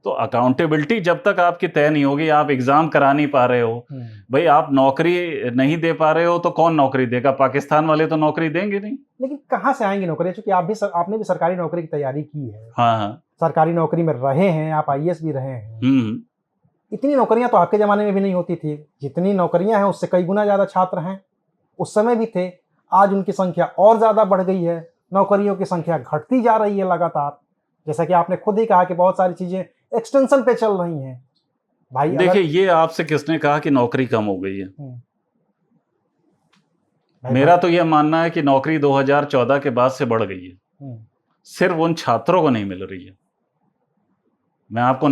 तो अकाउंटेबिलिटी जब तक आपकी तय नहीं होगी, आप एग्जाम करा नहीं पा रहे हो, भाई आप नौकरी नहीं दे पा रहे हो, तो कौन नौकरी देगा? पाकिस्तान वाले तो नौकरी देंगे नहीं। लेकिन कहाँ से आएंगी नौकरी? क्योंकि आपने भी सरकारी नौकरी की तैयारी की है। हाँ, सरकारी नौकरी में रहे हैं आप, आईएएस भी रहे हैं। इतनी नौकरियां तो आपके जमाने में भी नहीं होती थी। जितनी नौकरियां हैं उससे कई गुना ज्यादा छात्र हैं, उस समय भी थे। आज उनकी संख्या और ज्यादा बढ़ गई है, नौकरियों की संख्या घटती जा रही है लगातार। जैसा कि आपने खुद ही कहा कि बहुत सारी चीजें एक्सटेंशन पे चल रही हैं। भाई देखिए, ये आपसे किसने कहा कि नौकरी कम हो गई है? मेरा तो यह मानना है कि नौकरी 2014 के बाद से बढ़ गई है। सिर्फ उन छात्रों को नहीं मिल रही है। मैं आपको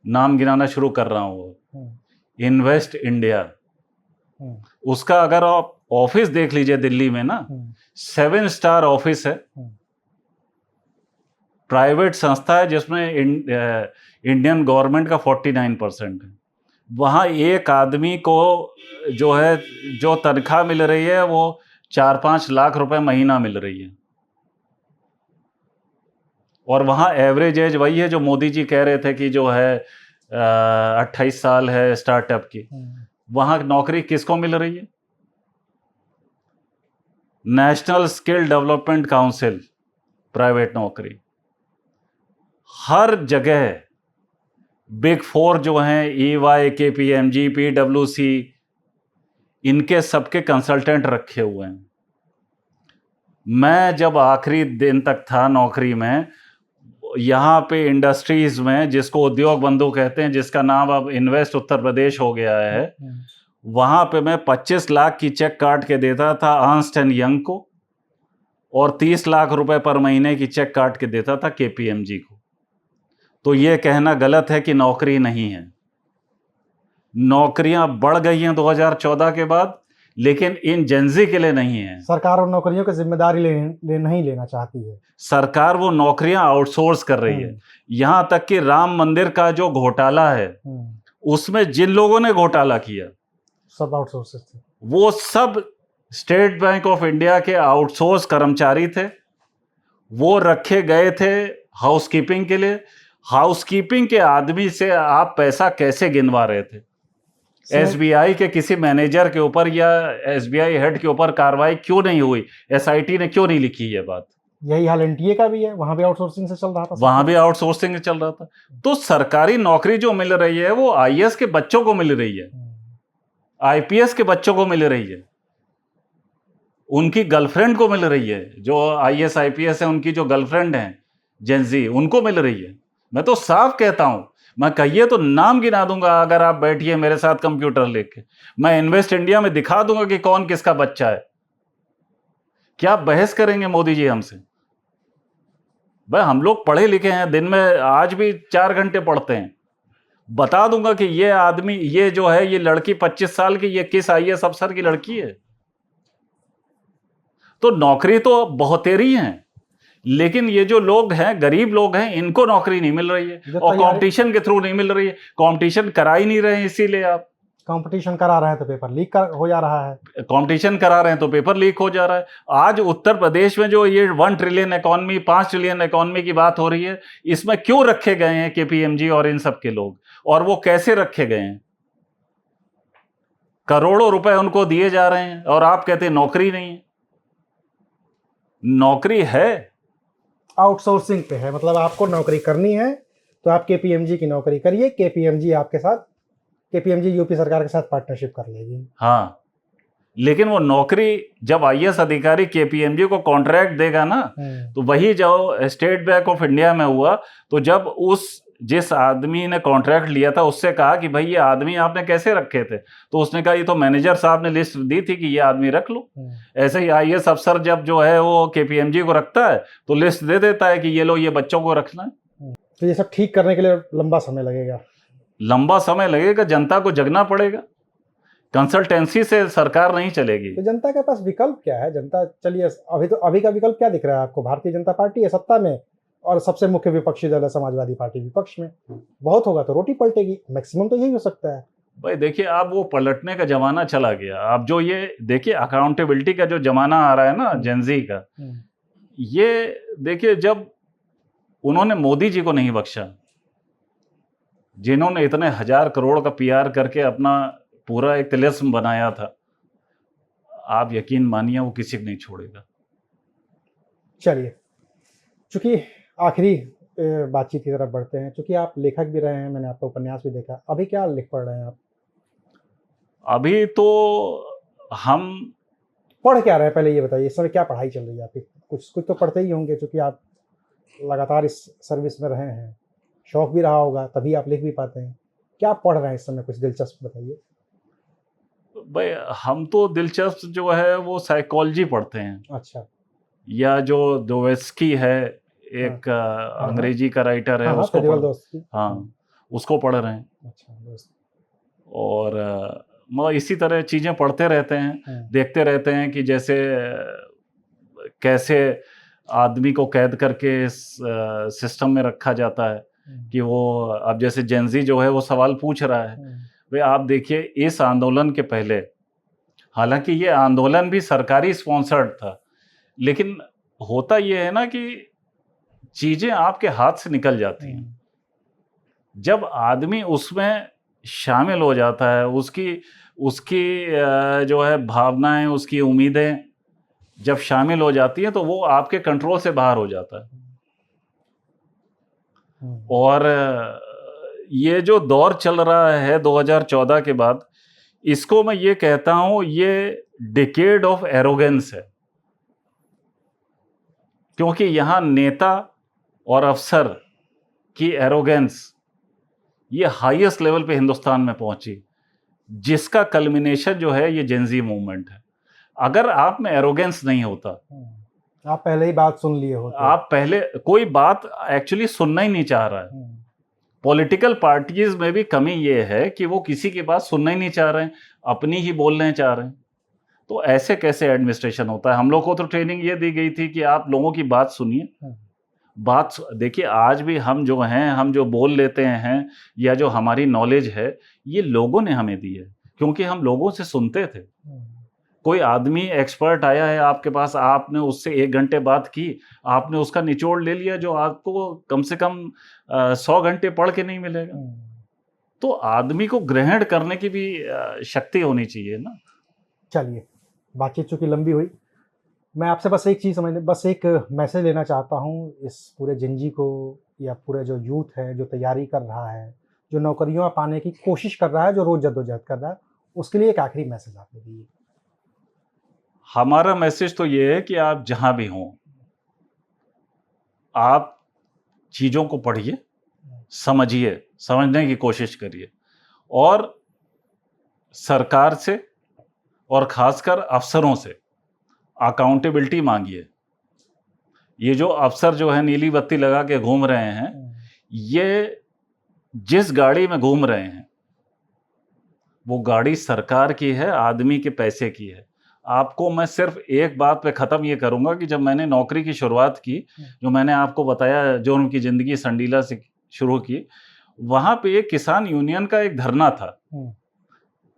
नाम गिनाना शुरू कर रहा हूं। इन्वेस्ट इंडिया, उसका अगर आप ऑफिस देख लीजिए दिल्ली में ना, 7 स्टार ऑफिस है, प्राइवेट संस्था है जिसमें इंडियन गवर्नमेंट का 49% है। वहां एक आदमी को जो तनख्वाह मिल रही है वो 4-5 लाख रुपए महीना मिल रही है। और वहां एवरेज एज वही है जो मोदी जी कह रहे थे कि जो है 28 साल है स्टार्टअप की। वहां नौकरी किसको मिल रही है? National skill development council, private नौकरी। हर जगह बिग 4 जो हैं, EY, KPMG, PwC, इनके सबके कंसल्टेंट रखे हुए हैं। मैं जब आखिरी दिन तक था नौकरी में, यहाँ पे इंडस्ट्रीज में, जिसको उद्योग बंधु कहते हैं, जिसका नाम अब इन्वेस्ट उत्तर प्रदेश हो गया है, वहाँ पे मैं 25 लाख की चेक काट के देता था अर्न्स्ट एंड यंग को, और 30 लाख रुपए पर महीने की चेक काट के देता था KPMG को। तो ये कहना गलत है कि नौकरी नहीं है। नौकरियां बढ़ गई हैं 2014 के बाद, लेकिन इन जेनजी के लिए नहीं है। सरकार उन नौकरियों की जिम्मेदारी नहीं लेना चाहती है। सरकार वो नौकरियां आउटसोर्स कर रही है। यहां तक कि राम मंदिर का जो घोटाला है, उसमें जिन लोगों ने घोटाला किया सब आउटसोर्स थे। वो सब स्टेट बैंक ऑफ इंडिया के आउटसोर्स कर्मचारी थे। वो रखे गए थे हाउसकीपिंग के लिए। हाउसकीपिंग के आदमी से आप पैसा कैसे गिनवा रहे थे? SBI के किसी मैनेजर के ऊपर या SBI हेड के ऊपर कार्रवाई क्यों नहीं हुई? SIT ने क्यों नहीं लिखी ये बात? यही हाल NTA का भी है, वहां भी आउटसोर्सिंग से चल रहा था। वहां भी आउटसोर्सिंग चल रहा था। तो सरकारी नौकरी जो मिल रही है वो IAS के बच्चों को मिल रही है, IPS के बच्चों को मिल रही है, उनकी गर्लफ्रेंड को मिल रही है। जो IAS IPS है, उनकी जो गर्लफ्रेंड है जेनजी, उनको मिल रही है। मैं तो साफ कहता हूं, मैं कहिए तो नाम गिना दूंगा, अगर आप बैठिए मेरे साथ कंप्यूटर लेके, मैं इन्वेस्ट इंडिया में दिखा दूंगा कि कौन किसका बच्चा है। क्या बहस करेंगे मोदी जी हमसे? भाई हम लोग पढ़े लिखे हैं, दिन में आज भी 4 घंटे पढ़ते हैं। बता दूंगा कि ये आदमी, ये जो है, ये लड़की 25 साल की, ये किस IAS अफसर की लड़की है। तो नौकरी तो बहुतेरी हैं, लेकिन ये जो लोग हैं, गरीब लोग हैं, इनको नौकरी नहीं मिल रही है और कंपटीशन के थ्रू नहीं मिल रही है। कंपटीशन करा ही नहीं रहे हैं, इसीलिए आप कंपटीशन करा रहे हैं तो पेपर लीक हो जा रहा है। कंपटीशन करा रहे हैं तो पेपर लीक हो जा रहा है। आज उत्तर प्रदेश में जो ये 1 ट्रिलियन इकोनॉमी, 5 ट्रिलियन इकोनॉमी की बात हो रही है, इसमें क्यों रखे गए हैं KPMG और इन सब के लोग, और वो कैसे रखे गए हैं? करोड़ों रुपए उनको दिए जा रहे हैं और आप कहते हैं नौकरी नहीं है। नौकरी है, आउटसोर्सिंग पे है, मतलब आपको नौकरी करनी है तो आप KPMG की नौकरी करिए, KPMG यूपी सरकार के साथ पार्टनरशिप कर लेगी। हाँ, लेकिन वो नौकरी जब IAS अधिकारी KPMG को कॉन्ट्रैक्ट देगा ना, तो वही जो स्टेट बैंक ऑफ इंडिया में हुआ, तो जब जिस आदमी ने कॉन्ट्रैक्ट लिया था उससे कहा कि भाई ये आदमी आपने कैसे रखे थे, तो उसने कहा ये तो मैनेजर साहब ने लिस्ट दी थी कि ये आदमी रख लो। ऐसे ही IAS अफसर जब जो है वो KPMG को रखता है तो लिस्ट दे देता है कि ये लो, ये बच्चों को रखना है। तो ये सब ठीक करने के लिए लंबा समय लगेगा। लंबा समय लगेगा, जनता को जगना पड़ेगा, कंसल्टेंसी से सरकार नहीं चलेगी। तो जनता के पास विकल्प क्या है? जनता, चलिए अभी का विकल्प क्या दिख रहा है आपको? भारतीय जनता पार्टी है सत्ता में और सबसे मुख्य विपक्षी दल है समाजवादी पार्टी विपक्ष में। बहुत होगा तो रोटी पलटेगी, मैक्सिमम तो यही हो सकता है। भाई देखिए, अब वो पलटने का जमाना चला गया। अब जो ये देखिए अकाउंटेबिलिटी का जो जमाना आ रहा है ना जेनजी का, ये देखिए, जब उन्होंने मोदी जी को नहीं बख्शा, जिन्होंने इतने 1000 करोड़ का PR करके अपना पूरा एक तिलिस्म बनाया था, आप यकीन मानिए वो किसी को नहीं छोड़ेगा। चलिए, चूंकि आखिरी बातचीत की तरफ बढ़ते हैं, चूंकि आप लेखक भी रहे हैं, मैंने आपका उपन्यास भी देखा, अभी क्या लिख पढ़ रहे हैं आप? अभी तो हम पढ़ क्या रहे हैं, पहले ये बताइए, इस समय क्या पढ़ाई चल रही है आपकी? कुछ तो पढ़ते ही होंगे, चूंकि आप लगातार इस सर्विस में रहे हैं, शौक भी रहा होगा, तभी आप लिख भी पाते हैं। क्या पढ़ रहे हैं इस समय, कुछ दिलचस्प बताइए। भाई हम तो दिलचस्प जो है वो साइकोलॉजी पढ़ते हैं। अच्छा। या जो दोस्टोयेव्स्की है, एक अंग्रेजी का राइटर है, उसको उसको पढ़ रहे हैं। अच्छा। और मतलब इसी तरह चीज़ें पढ़ते रहते हैं, देखते रहते हैं कि जैसे कैसे आदमी को कैद करके सिस्टम में रखा जाता है, कि वो अब जैसे जेनजी जो है वो सवाल पूछ रहा है। भाई आप देखिए, इस आंदोलन के पहले, हालांकि ये आंदोलन भी सरकारी स्पॉन्सर्ड था, लेकिन होता ये है ना कि चीजें आपके हाथ से निकल जाती हैं। जब आदमी उसमें शामिल हो जाता है, उसकी जो है भावनाएं, उसकी उम्मीदें जब शामिल हो जाती हैं, तो वो आपके कंट्रोल से बाहर हो जाता है। और ये जो दौर चल रहा है 2014 के बाद, इसको मैं ये कहता हूं, ये डिकेड ऑफ एरोगेंस है, क्योंकि यहां नेता और अफसर की एरोगेंस ये हाईएस्ट लेवल पे हिंदुस्तान में पहुंची, जिसका कल्मिनेशन जो है ये जेनजी मूवमेंट है। अगर आप में एरोगेंस नहीं होता, आप पहले ही बात सुन लिए होते, आप पहले कोई बात एक्चुअली सुनना ही नहीं चाह रहा है। पॉलिटिकल पार्टीज में भी कमी ये है कि वो किसी की बात सुनना ही नहीं चाह रहे हैं, अपनी ही बोलने चाह रहे हैं। तो ऐसे कैसे एडमिनिस्ट्रेशन होता है? हम लोग को तो ट्रेनिंग ये दी गई थी कि आप लोगों की बात सुनिए। बात देखिए, आज भी हम जो हैं, हम जो बोल लेते हैं, या जो हमारी नॉलेज है, ये लोगों ने हमें दी है, क्योंकि हम लोगों से सुनते थे। कोई आदमी एक्सपर्ट आया है आपके पास, आपने उससे 1 घंटे बात की, आपने उसका निचोड़ ले लिया, जो आपको कम से कम 100 घंटे पढ़ के नहीं मिलेगा। तो आदमी को ग्रहण करने की भी शक्ति होनी चाहिए ना। चलिए, बातचीत चूंकि लंबी हुई, मैं आपसे बस एक चीज़ बस एक मैसेज लेना चाहता हूँ इस पूरे जेनजी को, या पूरे जो यूथ है जो तैयारी कर रहा है, जो नौकरियां पाने की कोशिश कर रहा है, जो रोज जद्दोजहद कर रहा है, उसके लिए एक आखिरी मैसेज आप दीजिए। हमारा मैसेज तो ये है कि आप जहां भी हों, आप चीज़ों को पढ़िए, समझिए, समझने की कोशिश करिए और सरकार से और खासकर अफसरों से अकाउंटेबिलिटी मांगिए। ये जो अफसर जो है नीली बत्ती लगा के घूम रहे हैं, ये जिस गाड़ी में घूम रहे हैं वो गाड़ी सरकार की है, आदमी के पैसे की है। आपको मैं सिर्फ एक बात पे ख़त्म ये करूंगा कि जब मैंने नौकरी की शुरुआत की, जो मैंने आपको बताया, जो उनकी ज़िंदगी संडीला से शुरू की, वहाँ पे एक किसान यूनियन का एक धरना था।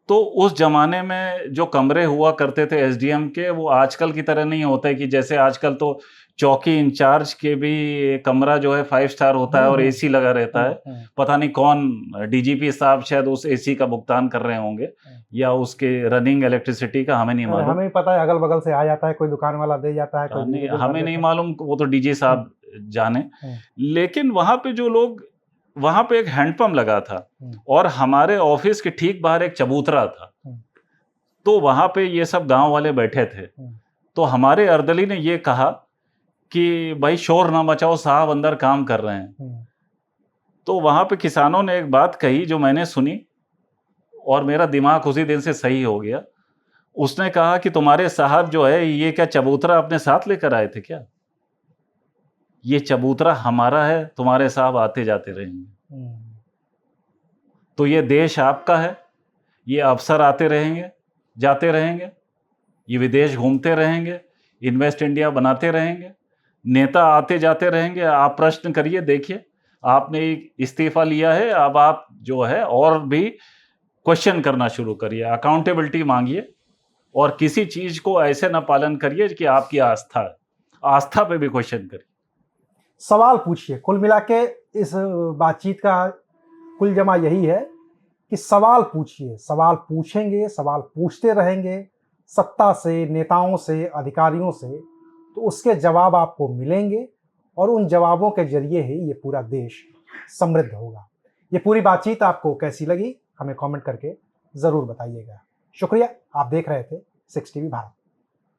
तो उस जमाने में जो कमरे हुआ करते थे एसडीएम के, वो आजकल की तरह नहीं होते कि जैसे आजकल तो चौकी इंचार्ज के भी कमरा जो है 5 स्टार होता है और एसी लगा रहता है। पता नहीं कौन डीजीपी साहब शायद उस एसी का भुगतान कर रहे होंगे या उसके रनिंग इलेक्ट्रिसिटी का, हमें नहीं मालूम। हमें पता है अगल बगल से आ जाता है, कोई दुकान वाला दे जाता है, नहीं, हमें नहीं मालूम, वो तो डीजी साहब जाने। लेकिन वहां पे जो लोग, वहां पे एक हैंडपंप लगा था और हमारे ऑफिस के ठीक बाहर एक चबूतरा था। तो वहां पे ये सब गांव वाले बैठे थे। तो हमारे अर्दली ने ये कहा कि भाई शोर ना मचाओ, साहब अंदर काम कर रहे हैं। तो वहां पे किसानों ने एक बात कही जो मैंने सुनी और मेरा दिमाग उसी दिन से सही हो गया। उसने कहा कि तुम्हारे साहब जो है ये क्या चबूतरा अपने साथ लेकर आए थे क्या? ये चबूतरा हमारा है, तुम्हारे साहब आते जाते रहेंगे। तो ये देश आपका है, ये अफसर आते रहेंगे, जाते रहेंगे, ये विदेश घूमते रहेंगे, इन्वेस्ट इंडिया बनाते रहेंगे, नेता आते जाते रहेंगे। आप प्रश्न करिए, देखिए आपने एक इस्तीफा लिया है, अब आप जो है और भी क्वेश्चन करना शुरू करिए, अकाउंटेबिलिटी मांगिए और किसी चीज को ऐसे ना पालन करिए कि आपकी आस्था है, आस्था पे भी क्वेश्चन करिए, सवाल पूछिए। कुल मिला के इस बातचीत का कुल जमा यही है कि सवाल पूछिए, सवाल पूछेंगे, सवाल पूछते रहेंगे सत्ता से, नेताओं से, अधिकारियों से, तो उसके जवाब आपको मिलेंगे और उन जवाबों के जरिए ही ये पूरा देश समृद्ध होगा। ये पूरी बातचीत आपको कैसी लगी हमें कमेंट करके ज़रूर बताइएगा। शुक्रिया, आप देख रहे थे 6 टीवी भारत।